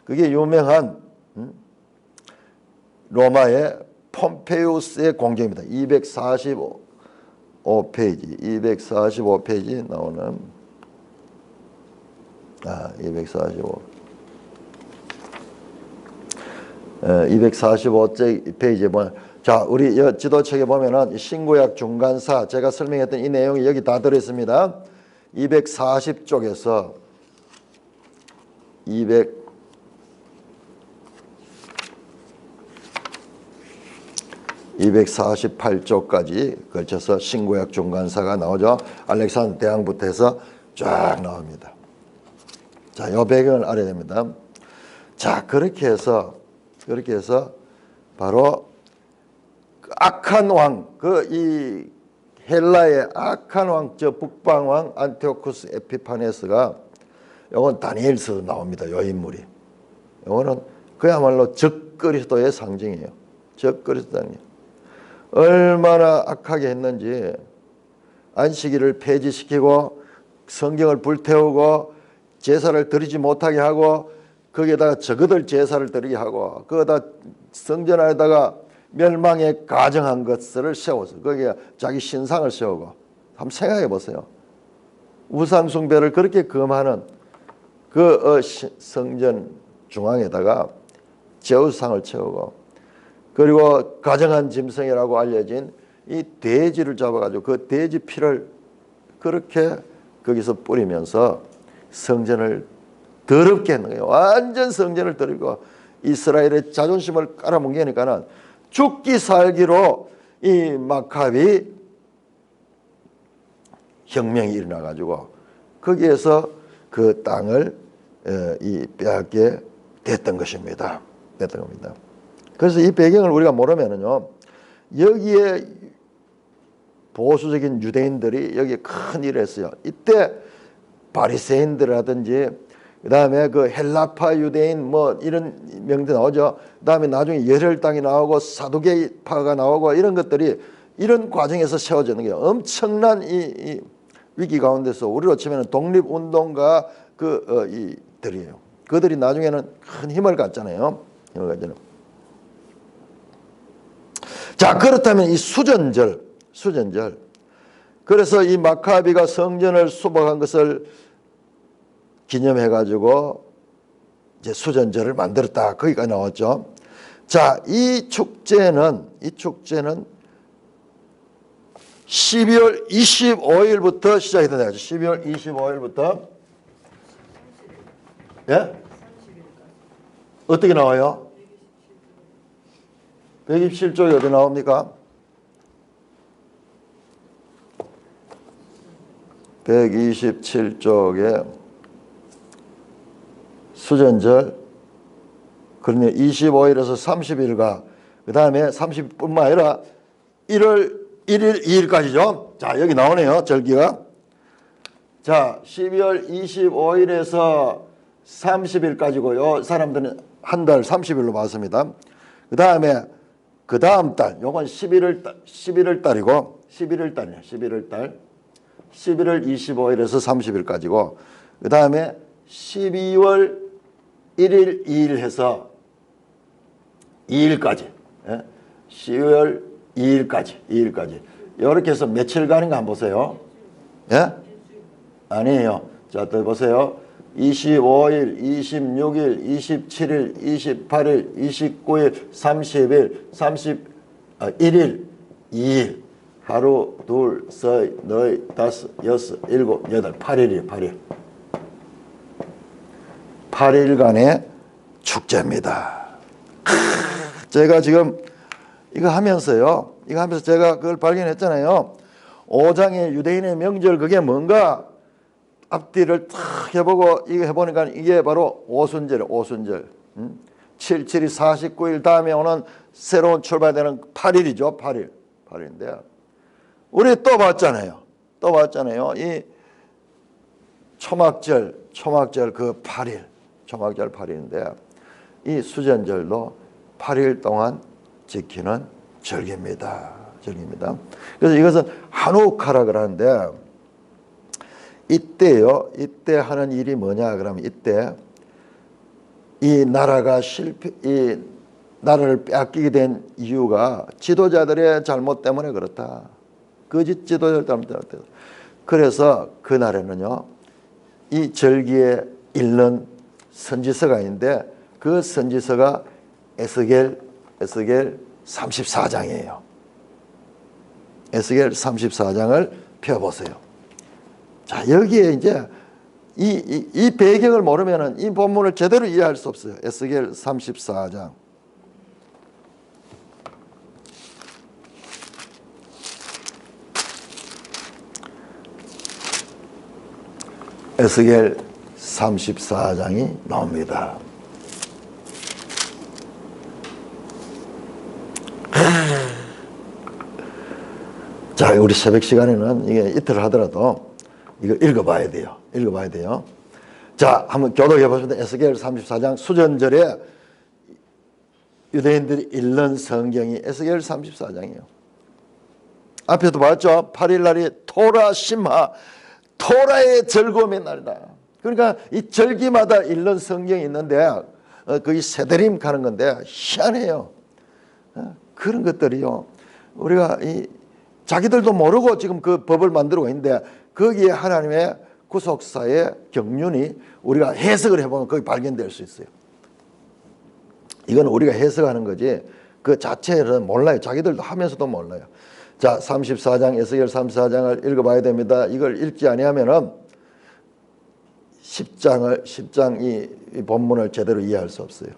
Speaker 1: 그게 유명한 로마의 폼페이우스의 공격입니다. 245페이지 나오는 245페이지에 보면 자, 우리 지도책에 보면은 신구약 중간사 제가 설명했던 이 내용이 여기 다 들어 있습니다. 240쪽에서 248쪽까지 걸쳐서 신구약 중간사가 나오죠. 알렉산더 대왕부터 해서 쫙 나옵니다. 자, 요 배경을 알아야 됩니다. 자, 그렇게 해서 바로 악한 왕, 이 헬라의 악한 왕, 저 북방왕 안티오쿠스 에피파네스가 요건 다니엘서 나옵니다. 요 인물이. 요거는 그야말로 적그리스도의 상징이에요. 적그리스도 상징. 얼마나 악하게 했는지 안식일을 폐지시키고 성경을 불태우고 제사를 드리지 못하게 하고 거기에다가 저그들 제사를 드리게 하고 거기다 성전 안에다가 멸망에 가정한 것을 세워서 거기에 자기 신상을 세우고 한번 생각해 보세요. 우상 숭배를 그렇게 금하는 성전 중앙에다가 제우스상을 채우고 그리고 가정한 짐승이라고 알려진 이 돼지를 잡아가지고 그 돼지 피를 그렇게 거기서 뿌리면서 성전을 더럽게 했는 거예요. 완전 성전을 더럽고 이스라엘의 자존심을 깔아뭉개니까는 죽기 살기로 이 마카비 혁명이 일어나가지고 거기에서 그 땅을 빼앗게 됐던 것입니다. 그래서 이 배경을 우리가 모르면은요, 여기에 보수적인 유대인들이 여기에 큰 일을 했어요. 이때 바리새인들이라든지 그다음에 그 헬라파 유대인 뭐 이런 명들 나오죠. 그다음에 나중에 열혈당이 나오고 사두개파가 나오고 이런 것들이 이런 과정에서 세워지는 게 엄청난 이 위기 가운데서 우리로 치면 독립운동가 이들이에요. 그들이 나중에는 큰 힘을 갖잖아요. 자, 그렇다면 이 수전절 그래서 이 마카비가 성전을 수복한 것을 기념해가지고 이제 수전절을 만들었다. 거기가 나왔죠. 자, 이 축제는 12월 25일부터 시작이 된다. 12월 25일부터 예? 어떻게 나와요? 127쪽이 어디 나옵니까? 127쪽에 수전절 그러니 25일에서 30일과 그 다음에 30일뿐만 아니라 1월 1일 2일까지죠. 자, 여기 나오네요. 절기가. 자, 12월 25일에서 30일까지고 요 사람들은 한 달 30일로 봤습니다. 그 다음에 그 다음 달 요건 11월 달이고 11월 달이에요. 11월 달 11월 25일에서 30일까지고 그 다음에 12월 1일 2일 해서 2일까지 12월 2일까지 이렇게 해서 며칠간인가 한번 보세요. 예? 아니에요. 자, 또 보세요. 25일, 26일, 27일, 28일, 29일, 30일, 31일, 2일. 하루, 둘, 셋, 넷, 다섯, 여섯, 일곱, 여덟, 8일이에요. 8일. 8일간의 축제입니다. 제가 지금 이거 하면서 제가 그걸 발견했잖아요. 5장의 유대인의 명절 그게 뭔가 앞뒤를 탁 해보고 이거 해보니까 이게 바로 오순절이에요. 오순절. 77이 49일 다음에 오는 새로운 출발되는 8일이죠. 8일인데 우리 또 봤잖아요. 이 초막절 그 8일, 초막절 8일인데 이 수전절도 8일 동안 지키는 절기입니다. 그래서 이것은 한우카라 그러는데 이때 하는 일이 뭐냐 그러면 이때 이 나라를 빼앗기게 된 이유가 지도자들의 잘못 때문에 그렇다. 거짓 지도자들 때문에 그렇다. 그래서 그날에는요, 이 절기에 읽는 선지서가 있는데 그 선지서가 에스겔 34장이에요. 에스겔 34장을 펴보세요. 자, 여기에 이제 이 배경을 모르면은 이 본문을 제대로 이해할 수 없어요. 에스겔 34장. 에스겔 34장이 나옵니다. 자, 우리 새벽 시간에는 이게 이틀 하더라도 이거 읽어봐야 돼요. 자, 한번 교독해 보시면 에스겔 34장 수전절에 유대인들이 읽는 성경이 에스겔 34장이에요. 앞에도 봤죠? 8일 날이 토라 심하, 토라의 즐거움의 날이다. 그러니까 이 절기마다 읽는 성경이 있는데 거기 세드림 가는 건데 희한해요. 그런 것들이요. 우리가 자기들도 모르고 지금 그 법을 만들고 있는데 거기에 하나님의 구속사의 경륜이 우리가 해석을 해보면 거기 발견될 수 있어요. 이건 우리가 해석하는 거지 그 자체는 몰라요. 자기들도 하면서도 몰라요. 자, 34장 에스겔 34장을 읽어봐야 됩니다. 이걸 읽지 아니하면은 10장 이 본문을 제대로 이해할 수 없어요.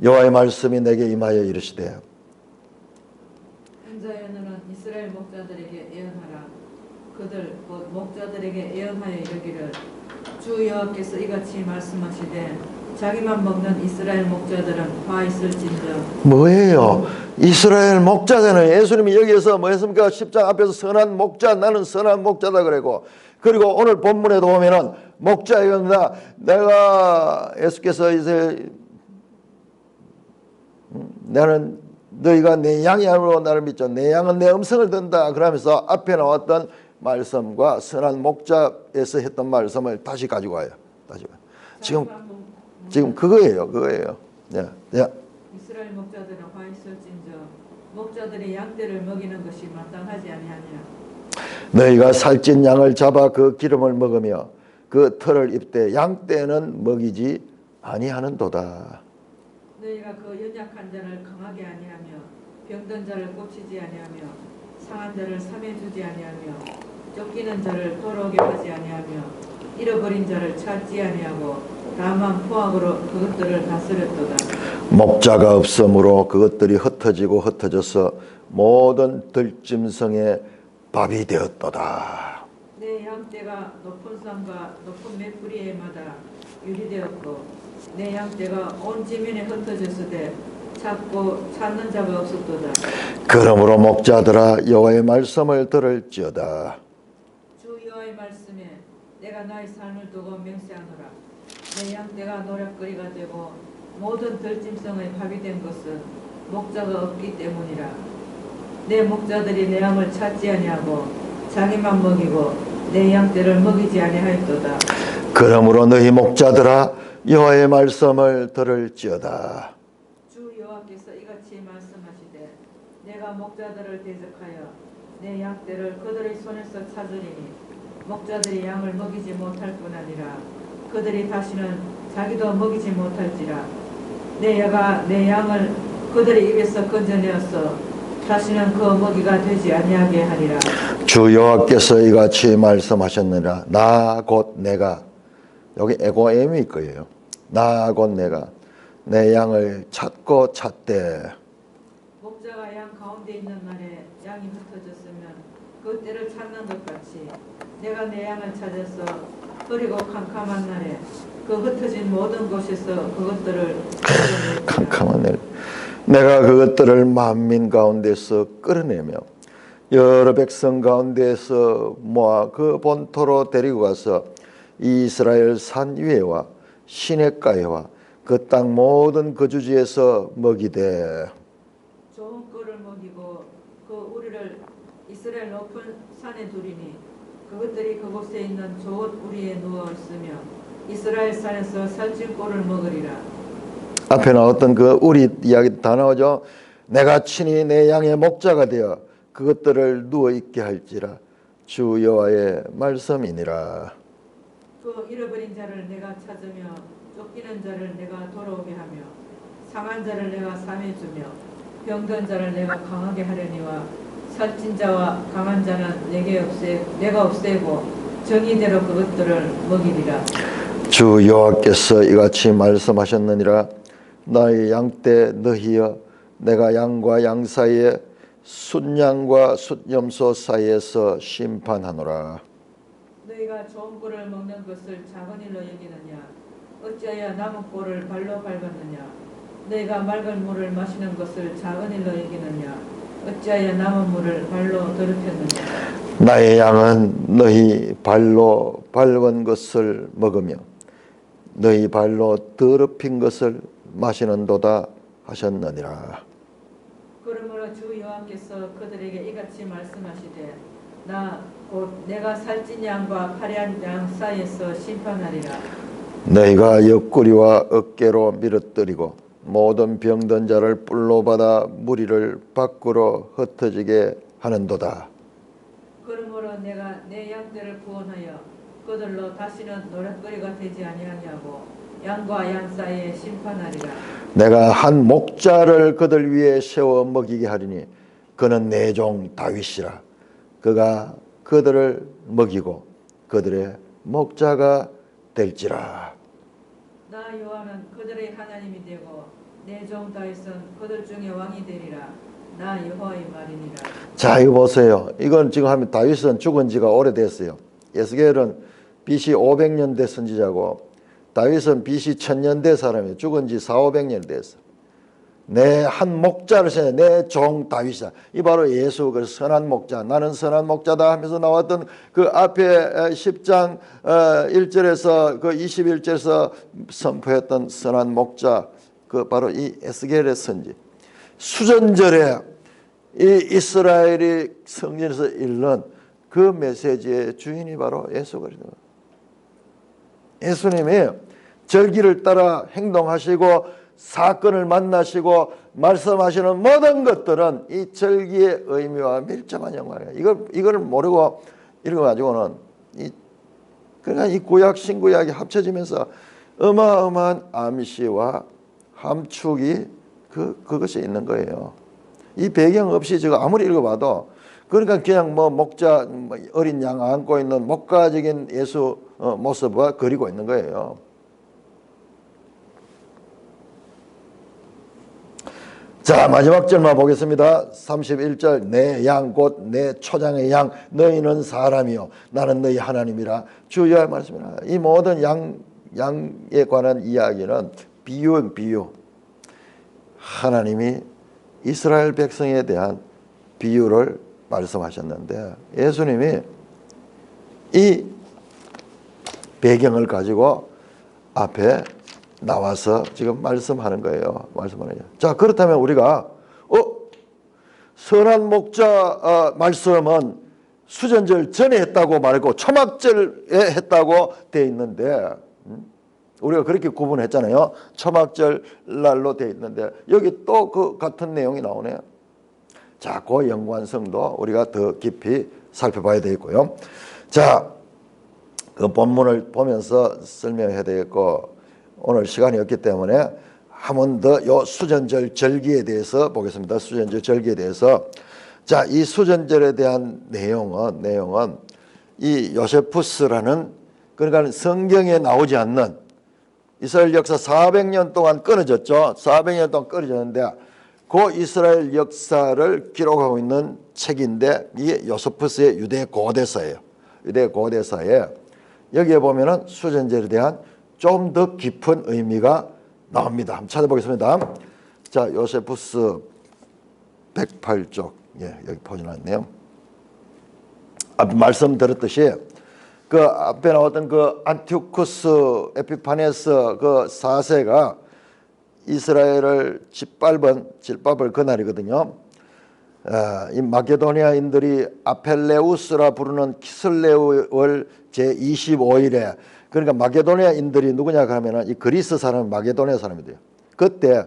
Speaker 1: 여호와의 말씀이 내게 임하여 이르시되
Speaker 2: 인자여 너는 이스라엘 목자들에게 예언하라. 그들 곧 목자들에게 예언하여 이르기를 주 여호와께서 이같이 말씀하시되 자기만 먹는 이스라엘 목자들은 화 있을진저.
Speaker 1: 뭐예요? 이스라엘 목자잖아요. 예수님이 여기에서 뭐 했습니까? 10장 앞에서 선한 목자, 나는 선한 목자다 그러고, 그리고 오늘 본문에도 보면은 목자였나 내가 예수께서 이제 나는 너희가 내 양이 아니므로 나를 믿죠. 내 양은 내 음성을 듣는다. 그러면서 앞에 나왔던 말씀과 선한 목자에서 했던 말씀을 다시 가지고 와요. 지금 그거예요. 네.
Speaker 2: 이스라엘 목자들은 화 있을진저 목자들이 양떼를 먹이는 것이 마땅하지 아니하냐.
Speaker 1: 너희가 살찐 양을 잡아 그 기름을 먹으며 그 털을 입되 양떼는 먹이지 아니하는도다.
Speaker 2: 너희가 그 연약한 자를 강하게 아니하며 병든 자를 고치지 아니하며 상한 자를 삼해주지 아니하며 쫓기는 자를 돌아오게 하지 아니하며 잃어버린 자를 찾지 아니하고 다만 포악으로 그것들을 다스렸도다.
Speaker 1: 목자가 없으므로 그것들이 흩어져서 모든 들짐승의 밥이 되었도다.
Speaker 2: 내 양떼가 높은 산과 높은 맷뿌리에마다 유리되었고 내 양떼가 온 지면에 흩어졌으되 찾고 찾는 자가 없었도다.
Speaker 1: 그러므로 목자들아 여호와의 말씀을 들을지어다.
Speaker 2: 주 여호와의 말씀에 내가 나의 삶을 두고 맹세하노라. 내 양떼가 노략거리가 되고 모든 들짐승의 밥이 된 것은 목자가 없기 때문이라. 내 목자들이 내 양을 찾지 아니하고 자기만 먹이고 내 양떼를 먹이지 아니하였도다.
Speaker 1: 그러므로 너희 목자들아 여호와의 말씀을 들을지어다.
Speaker 2: 주 여호와께서 이같이 말씀하시되 내가 목자들을 대적하여 내 양떼를 그들의 손에서 찾으리니 목자들이 양을 먹이지 못할 뿐 아니라 그들이 다시는 자기도 먹이지 못할지라. 내 양을 그들의 입에서 건져내어서 다시는 그 먹이가 되지 아니하게 하리라.
Speaker 1: 주 여호와께서 이같이 말씀하셨느니라. 나 곧 내가, 여기 에고엠일 거예요. 나 곧 내가 내 양을 찾고 찾되.
Speaker 2: 목자가 양 가운데 있는 날에 양이 흩어졌으면 그 때를 찾는 것 같이 내가 내 양을 찾아서 흐리고 캄캄한 날에 그 흩어진 모든 곳에서 그것들을
Speaker 1: 캄캄한 내가 그것들을 만민 가운데서 끌어내며 여러 백성 가운데서 모아 그 본토로 데리고 가서 이스라엘 산 위에와 시냇가에와 그 땅 모든 거주지에서 먹이되
Speaker 2: 좋은 꼴을 먹이고 그 우리를 이스라엘 높은 산에 두리니 그것들이 그곳에 있는 좋은 우리에 누워 있으며 이스라엘 산에서 살찐 꼴을 먹으리라.
Speaker 1: 앞에 나왔던 그 우리 이야기 다 나오죠. 내가 친히 내 양의 목자가 되어 그것들을 누워 있게 할지라 주 여호와의 말씀이니라.
Speaker 2: 그 잃어버린 자를 내가 찾으며 쫓기는 자를 내가 돌아오게 하며 상한 자를 내가 삼해주며 병든 자를 내가 강하게 하려니와 살찐 자와 강한 자는 내가 없애고 정의대로 그것들을 먹이리라.
Speaker 1: 주 여호와께서 이같이 말씀하셨느니라. 나의 양떼 너희여 내가 양과 양 사이에 순양과 숫염소 사이에서 심판하노라.
Speaker 2: 너희가 좋은 꼴을 먹는 것을 작은 일로 여기느냐 어찌하여 남은 꼴을 발로 밟았느냐 너희가 맑은 물을 마시는 것을 작은 일로 여기느냐 어찌하여 남은 물을 발로 더럽혔느냐.
Speaker 1: 나의 양은 너희 발로 밟은 것을 먹으며 너희 발로 더럽힌 것을 마시는도다 하셨느니라.
Speaker 2: 그러므로 주 여호와께서 그들에게 이같이 말씀하시되 나 곧 내가 살찐 양과 파리한 양 사이에서 심판하리라.
Speaker 1: 너희가 옆구리와 어깨로 밀어뜨리고 모든 병든 자를 뿔로 받아 무리를 밖으로 흩어지게 하는도다.
Speaker 2: 그러므로 내가 내 양떼를 구원하여 그들로 다시는 노랫거리가 되지 아니하냐고 양과 양 사이에 심판하리라.
Speaker 1: 내가 한 목자를 그들 위에 세워 먹이게 하리니 그는 내 종 다윗이라. 그가 그들을 먹이고 그들의 목자가 될지라.
Speaker 2: 나 여호와는 그들의 하나님이 되고 내 종 다윗은 그들 중에 왕이 되리라. 나 여호와의 말이니라.
Speaker 1: 자, 이거 보세요. 이건 지금 하면 다윗은 죽은 지가 오래됐어요. 에스겔은 BC 500년대 선지자고 다윗은 BC 1000년대 사람이에요. 죽은 지 400~500년 됐어. 내 한 목자를 세워 내 종 다윗이다. 이 바로 예수 그 선한 목자. 나는 선한 목자다 하면서 나왔던 그 앞에 10장 1절에서 그 21절에서 선포했던 선한 목자. 그 바로 이 에스겔의 선지. 수전절에 이 이스라엘이 성전에서 읽는 그 메시지의 주인이 바로 예수 그리스도. 예수님이 절기를 따라 행동하시고 사건을 만나시고 말씀하시는 모든 것들은 이 절기의 의미와 밀접한 연관이에요. 이걸 모르고 이런 거 가지고는 그러니까 이 구약 신구약이 합쳐지면서 어마어마한 암시와 함축이 그것이 있는 거예요. 이 배경 없이 제가 아무리 읽어봐도 그러니까 그냥 뭐 목자 어린 양 안고 있는 목가적인 예수 모습과 그리고 있는 거예요. 자, 마지막 절만 보겠습니다. 31절 내 양 곧 내 초장의 양 너희는 사람이요 나는 너희 하나님이라 주 여호와의 말씀이라. 이 모든 양에 관한 이야기는 비유. 하나님이 이스라엘 백성에 대한 비유를 말씀하셨는데 예수님이 이 배경을 가지고 앞에 나와서 지금 말씀하는 거예요. 자, 그렇다면 우리가 선한 목자 말씀은 수전절 전에 했다고 말고 초막절에 했다고 돼 있는데 우리가 그렇게 구분했잖아요. 초막절 날로 돼 있는데 여기 또 그 같은 내용이 나오네요. 자, 그 연관성도 우리가 더 깊이 살펴봐야 되겠고요. 자, 그 본문을 보면서 설명해야 되겠고 오늘 시간이 없기 때문에 한 번 더 요 수전절 절기에 대해서 보겠습니다. 수전절 절기에 대해서. 자, 이 수전절에 대한 내용은 이 요세푸스라는 그러니까 성경에 나오지 않는 이스라엘 역사 400년 동안 끊어졌죠. 400년 동안 끊어졌는데 그 이스라엘 역사를 기록하고 있는 책인데 이게 요세푸스의 유대 고대사예요. 유대 고대사에 여기에 보면은 수전절에 대한 좀 더 깊은 의미가 나옵니다. 한번 찾아보겠습니다. 자, 요세푸스 108쪽. 예, 여기 포진했네요. 앞에 말씀드렸듯이 그 앞에 나왔던 그 안티오쿠스 에피파네스 그 4세가 이스라엘을 짓밟을 그날이거든요. 이 마게도니아인들이 아펠레우스라 부르는 키슬레월 제25일에, 그러니까 마게도니아인들이 누구냐 하면 이 그리스 사람, 마게도니아 사람이 돼요. 그때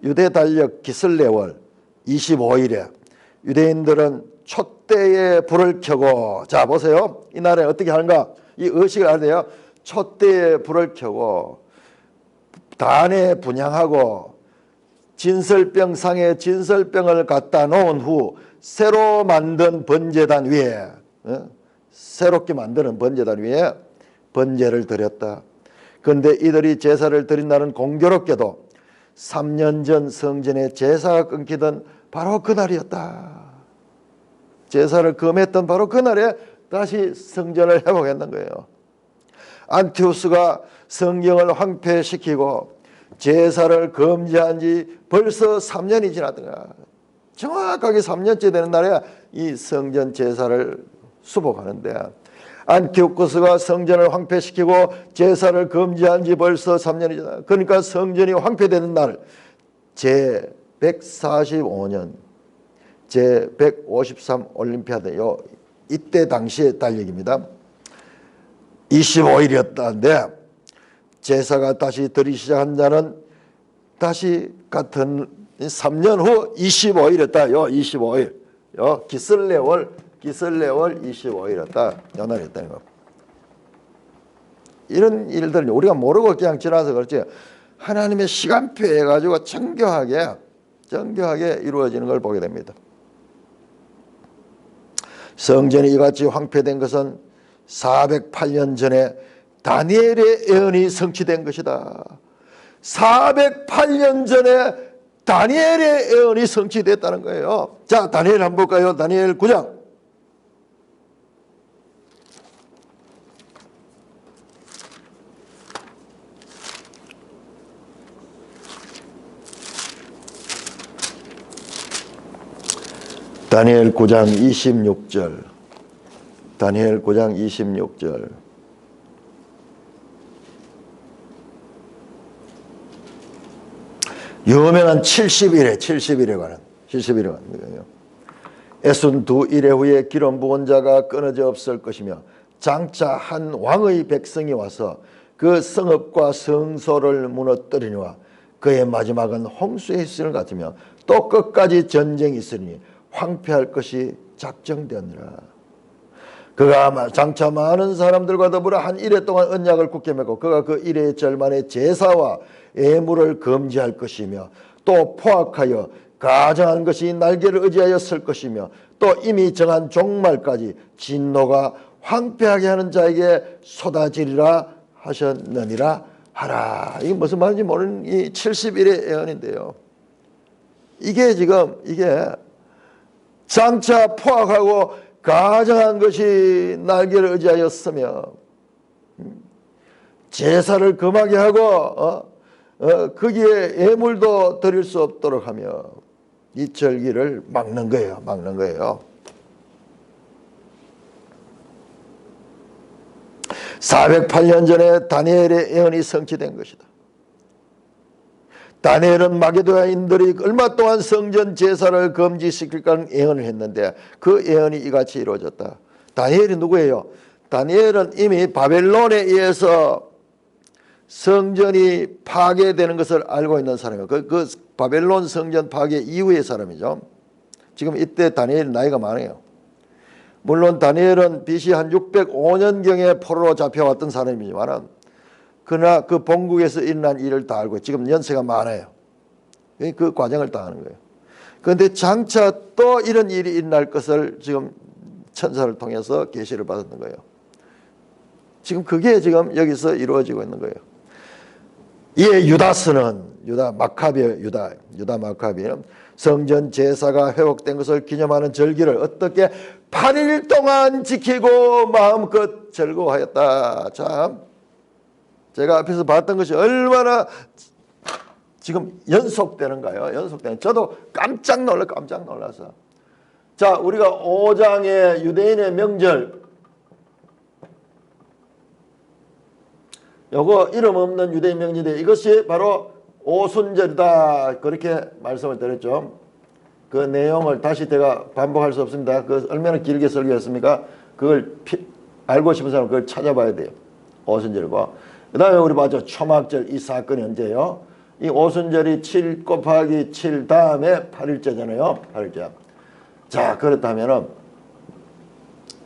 Speaker 1: 유대 달력 기슬레월 25일에 유대인들은 촛대에 불을 켜고, 자 보세요, 이날에 어떻게 하는가, 이 의식을 알아야 돼요. 촛대에 불을 켜고 단에 분향하고 진설병 상에 진설병을 갖다 놓은 후 새로 만든 번제단 위에, 새롭게 만드는 번제단 위에 번제를 드렸다. 그런데 이들이 제사를 드린 날은 공교롭게도 3년 전 성전에 제사가 끊기던 바로 그날이었다. 제사를 금했던 바로 그날에 다시 성전을 회복했는 거예요. 안티오스가 성경을 황폐시키고 제사를 금지한 지 벌써 3년이 지났더라. 정확하게 3년째 되는 날에 이 성전 제사를 수복하는데, 안티오쿠스가 성전을 황폐시키고 제사를 금지한 지 벌써 3년이 지났다. 그러니까 성전이 황폐되는 날, 제145년 제153 올림피아드, 이때 당시에 딸 얘기입니다. 25일이었다는데 제사가 다시 드리기 시작한 자는 다시 같은 3년 후 25일이었다. 25일. 기슬레월 25일이었다. 요 날이었다는 거. 이런 일들은 우리가 모르고 그냥 지나서 그렇지, 하나님의 시간표에 가지고 정교하게 이루어지는 걸 보게 됩니다. 성전이 이같이 황폐된 것은 408년 전에 다니엘의 예언이 성취된 것이다. 408년 전에 다니엘의 예언이 성취됐다는 거예요. 자, 다니엘 한번 볼까요? 다니엘 9장. 다니엘 9장 26절. 다니엘 9장 26절. 유명한 70일에 관한 거예요. 애순 두 이래 후에 기름 부은 자가 끊어져 없을 것이며 장차 한 왕의 백성이 와서 그 성읍과 성소를 무너뜨리니와 그의 마지막은 홍수의 시설 같으며 또 끝까지 전쟁이 있으니 황폐할 것이 작정되었느라. 그가 장차 많은 사람들과 더불어 한 이래 동안 언약을 굳게 맺고 그가 그 이래의 절만에 제사와 예물을 금지할 것이며 또 포악하여 가정한 것이 날개를 의지하여 쓸 것이며 또 이미 정한 종말까지 진노가 황폐하게 하는 자에게 쏟아지리라 하셨느니라 하라. 이게 무슨 말인지 모르는 이 70일의 예언인데요. 이게 장차 포악하고 가정한 것이 날개를 의지하였으며 제사를 금하게 하고 거기에 예물도 드릴 수 없도록 하며 이 절기를 막는 거예요. 408년 전에 다니엘의 예언이 성취된 것이다. 다니엘은 마게도냐인들이 얼마 동안 성전 제사를 금지시킬까 예언을 했는데 그 예언이 이같이 이루어졌다. 다니엘이 누구예요? 다니엘은 이미 바벨론에 의해서 성전이 파괴되는 것을 알고 있는 사람이에요. 그 바벨론 성전 파괴 이후의 사람이죠. 지금 이때 다니엘 나이가 많아요. 물론 다니엘은 BC 한 605년경에 포로로 잡혀왔던 사람이지만 그러나 그 본국에서 일어난 일을 다 알고 지금 연세가 많아요. 그 과정을 다 하는 거예요. 그런데 장차 또 이런 일이 일어날 것을 지금 천사를 통해서 계시를 받았는 거예요. 지금 그게 지금 여기서 이루어지고 있는 거예요. 이에 유다스는 유다 마카비는 성전 제사가 회복된 것을 기념하는 절기를 어떻게 8일 동안 지키고 마음껏 즐거워하였다. 제가 앞에서 봤던 것이 얼마나 지금 연속되는가요? 연속되는. 저도 깜짝 놀라서. 자, 우리가 5장의 유대인의 명절, 요거 이름 없는 유대인 명절인데 이것이 바로 오순절이다. 그렇게 말씀을 드렸죠. 그 내용을 다시 제가 반복할 수 없습니다. 그 얼마나 길게 설교했습니까? 그걸 알고 싶은 사람은 그걸 찾아봐야 돼요. 오순절과 그 다음에 우리 봤죠. 초막절. 이 사건이 언제예요? 이 오순절이 7 곱하기 7 다음에 8일째잖아요. 8일째. 자, 그렇다면은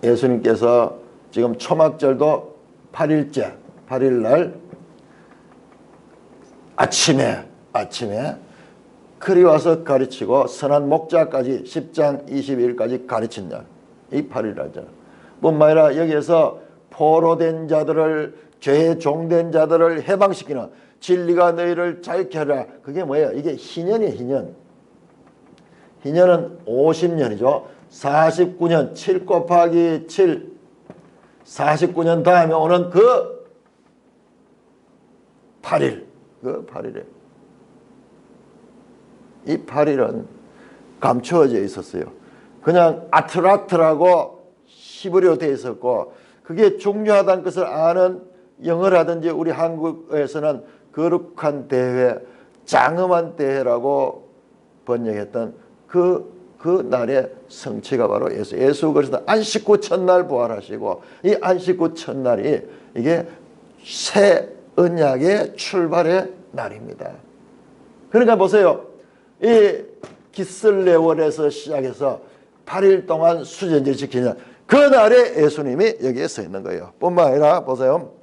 Speaker 1: 예수님께서 지금 초막절도 8일째, 8일날 아침에 그리 와서 가르치고 선한 목자까지 10장 22일까지 가르친 날, 이 8일날이잖아. 뿐만 아니라 여기에서 포로된 자들을, 죄에 종된 자들을 해방시키는 진리가 너희를 자유케 하라. 그게 뭐예요? 이게 희년이에요. 희년. 희년은 50년이죠. 49년 7 곱하기 7 49년 다음에 오는 그 8일. 그 8일에 이 8일은 감추어져 있었어요. 그냥 아틀아틀하고 히브리어 되어 있었고 그게 중요하다는 것을 아는 영어라든지 우리 한국에서는 거룩한 대회, 장엄한 대회라고 번역했던 그 날의 성취가 바로 예수 그리스도 안식구 첫날 부활하시고 이 안식구 첫날이 이게 새 언약의 출발의 날입니다. 그러니까 보세요. 이 기슬레월에서 시작해서 8일 동안 수전제 지키는 그 날에 예수님이 여기에 서 있는 거예요. 뿐만 아니라 보세요.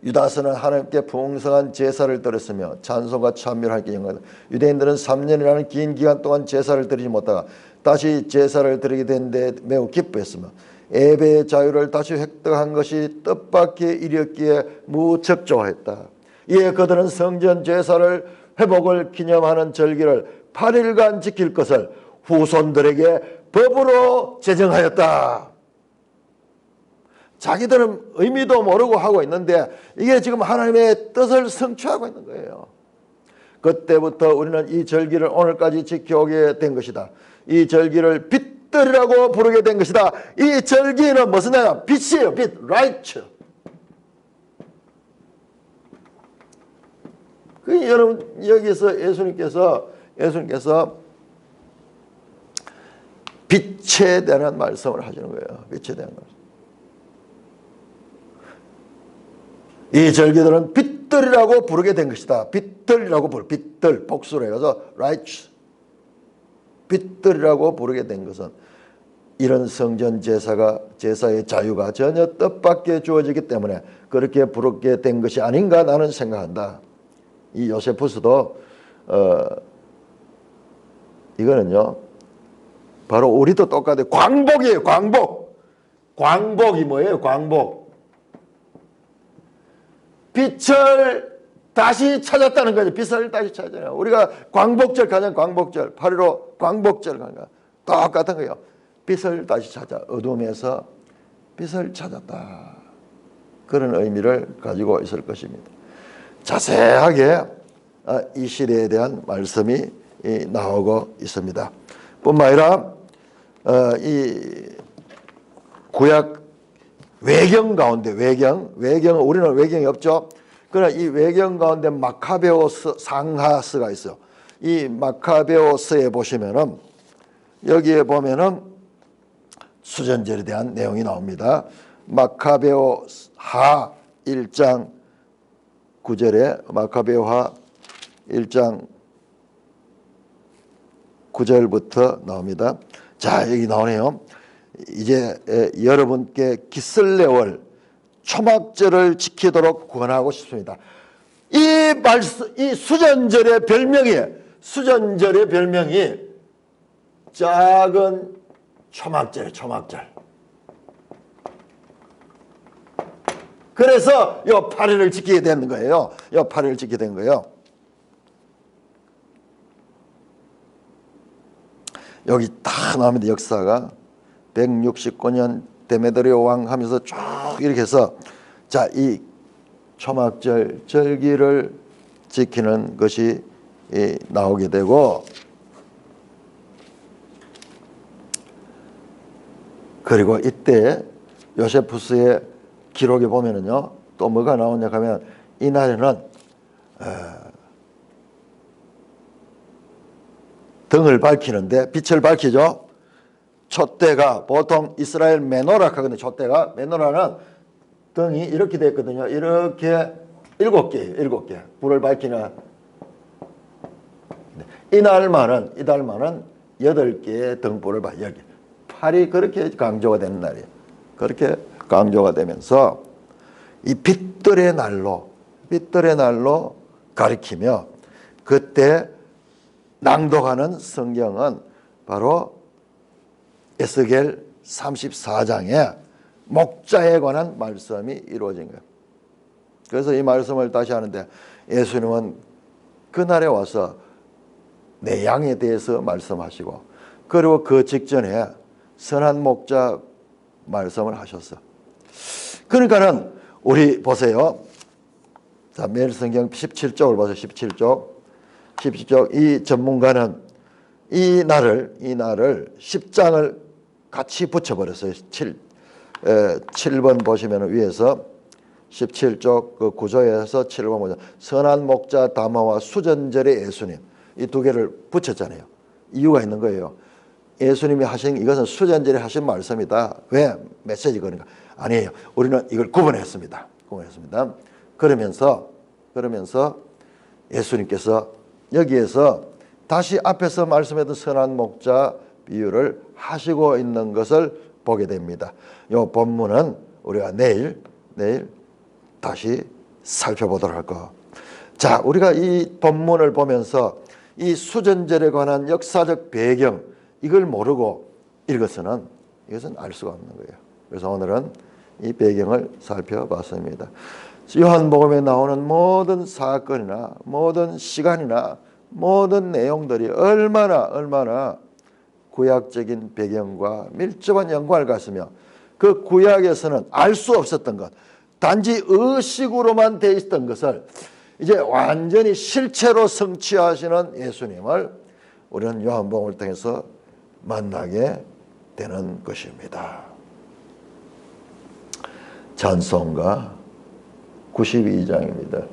Speaker 1: 유다서는 하나님께 풍성한 제사를 드렸으며 찬송과 찬미를 함께 영광하다. 유대인들은 3년이라는 긴 기간 동안 제사를 드리지 못하다가 다시 제사를 드리게 된 데 매우 기뻐했으며 예배의 자유를 다시 획득한 것이 뜻밖의 일이었기에 무척 좋아했다. 이에 그들은 성전 제사를 회복을 기념하는 절기를 8일간 지킬 것을 후손들에게 법으로 제정하였다. 자기들은 의미도 모르고 하고 있는데 이게 지금 하나님의 뜻을 성취하고 있는 거예요. 그때부터 우리는 이 절기를 오늘까지 지켜오게 된 것이다. 이 절기를 빛들이라고 부르게 된 것이다. 이 절기는 무슨 날이야? 빛이에요. 빛. 라이트. 그 여러분 여기서 예수님께서 빛에 대한 말씀을 하시는 거예요. 빛에 대한 말씀. 이 절기들은 빛들이라고 부르게 된 것이다. 빛들이라고 빛들 복수로 해서 라이트. 빛들이라고 부르게 된 것은 이런 성전 제사의 자유가 전혀 뜻밖의 주어지기 때문에 그렇게 부르게 된 것이 아닌가 나는 생각한다. 이 요세푸스도 이거는요 바로 우리도 똑같아요. 광복이에요. 광복이 뭐예요? 광복. 빛을 다시 찾았다는 거죠. 빛을 다시 찾아요. 우리가 광복절 가면 광복절, 8.15 광복절 가면 똑같은 거예요. 빛을 다시 찾아 어둠에서 빛을 찾았다. 그런 의미를 가지고 있을 것입니다. 자세하게 이 시대에 대한 말씀이 나오고 있습니다. 뿐만 아니라 이 구약 외경 가운데 외경은 우리는 외경이 없죠. 그러나 이 외경 가운데 마카베오스 상하스가 있어요. 이 마카베오스에 보시면은 여기에 보면은 수전절에 대한 내용이 나옵니다. 마카베오 하 1장 9절에 마카베오하 1장 9절부터 나옵니다. 자, 여기 나오네요. 이제 여러분께 기슬레월 초막절을 지키도록 권하고 싶습니다. 이 수전절의 별명이 작은 초막절이에요. 초막절. 그래서 요 8일을 지키게 되는 거예요. 요 8일을 지키게 된 거예요. 여기 다 나옵니다. 역사가 169년 데메드리오 왕 하면서 쭉 이렇게 해서 자, 이 초막절 절기를 지키는 것이 나오게 되고, 그리고 이때 요세푸스의 기록에 보면은요, 또 뭐가 나오냐 하면, 이날에는 등을 밝히는데, 빛을 밝히죠. 촛대가 보통 이스라엘 메노라 하거든요. 촛대가, 메노라는 등이 이렇게 되어 있거든요. 이렇게 7개 불을 밝히는. 이날만은 8개의 등불을 봐. 여기 팔이 그렇게 강조가 되는 날이에요. 그렇게 강조가 되면서 이 빛들의 날로 가리키며, 그때 낭독하는 성경은 바로 에스겔 34장에 목자에 관한 말씀이 이루어진 거예요. 그래서 이 말씀을 다시 하는데, 예수님은 그날에 와서 내 양에 대해서 말씀하시고, 그리고 그 직전에 선한 목자 말씀을 하셨어. 그러니까는 우리 보세요. 자, 매일 성경 17쪽을 보세요. 17쪽. 이 전문가는 이 날을 10장을 같이 붙여버렸어요. 7번 보시면 위에서 17쪽 그 구조에서 7번 보죠. 선한 목자 담화와 수전절의 예수님, 이 두 개를 붙였잖아요. 이유가 있는 거예요. 예수님이 하신 이것은 수전절에 하신 말씀이다. 왜? 메시지 그러니까 아니에요. 우리는 이걸 구분했습니다. 그러면서 예수님께서 여기에서 다시 앞에서 말씀했던 선한 목자 비유를 하시고 있는 것을 보게 됩니다. 이 본문은 우리가 내일 다시 살펴보도록 할 거. 자, 우리가 이 본문을 보면서 이 수전절에 관한 역사적 배경, 이걸 모르고 읽어서는 이것은 알 수가 없는 거예요. 그래서 오늘은 이 배경을 살펴봤습니다. 요한복음에 나오는 모든 사건이나 모든 시간이나 모든 내용들이 얼마나 구약적인 배경과 밀접한 연관을 갖으며, 그 구약에서는 알 수 없었던 것, 단지 의식으로만 돼 있었던 것을 이제 완전히 실체로 성취하시는 예수님을 우리는 요한복음을 통해서 만나게 되는 것입니다. 찬송가 92장입니다.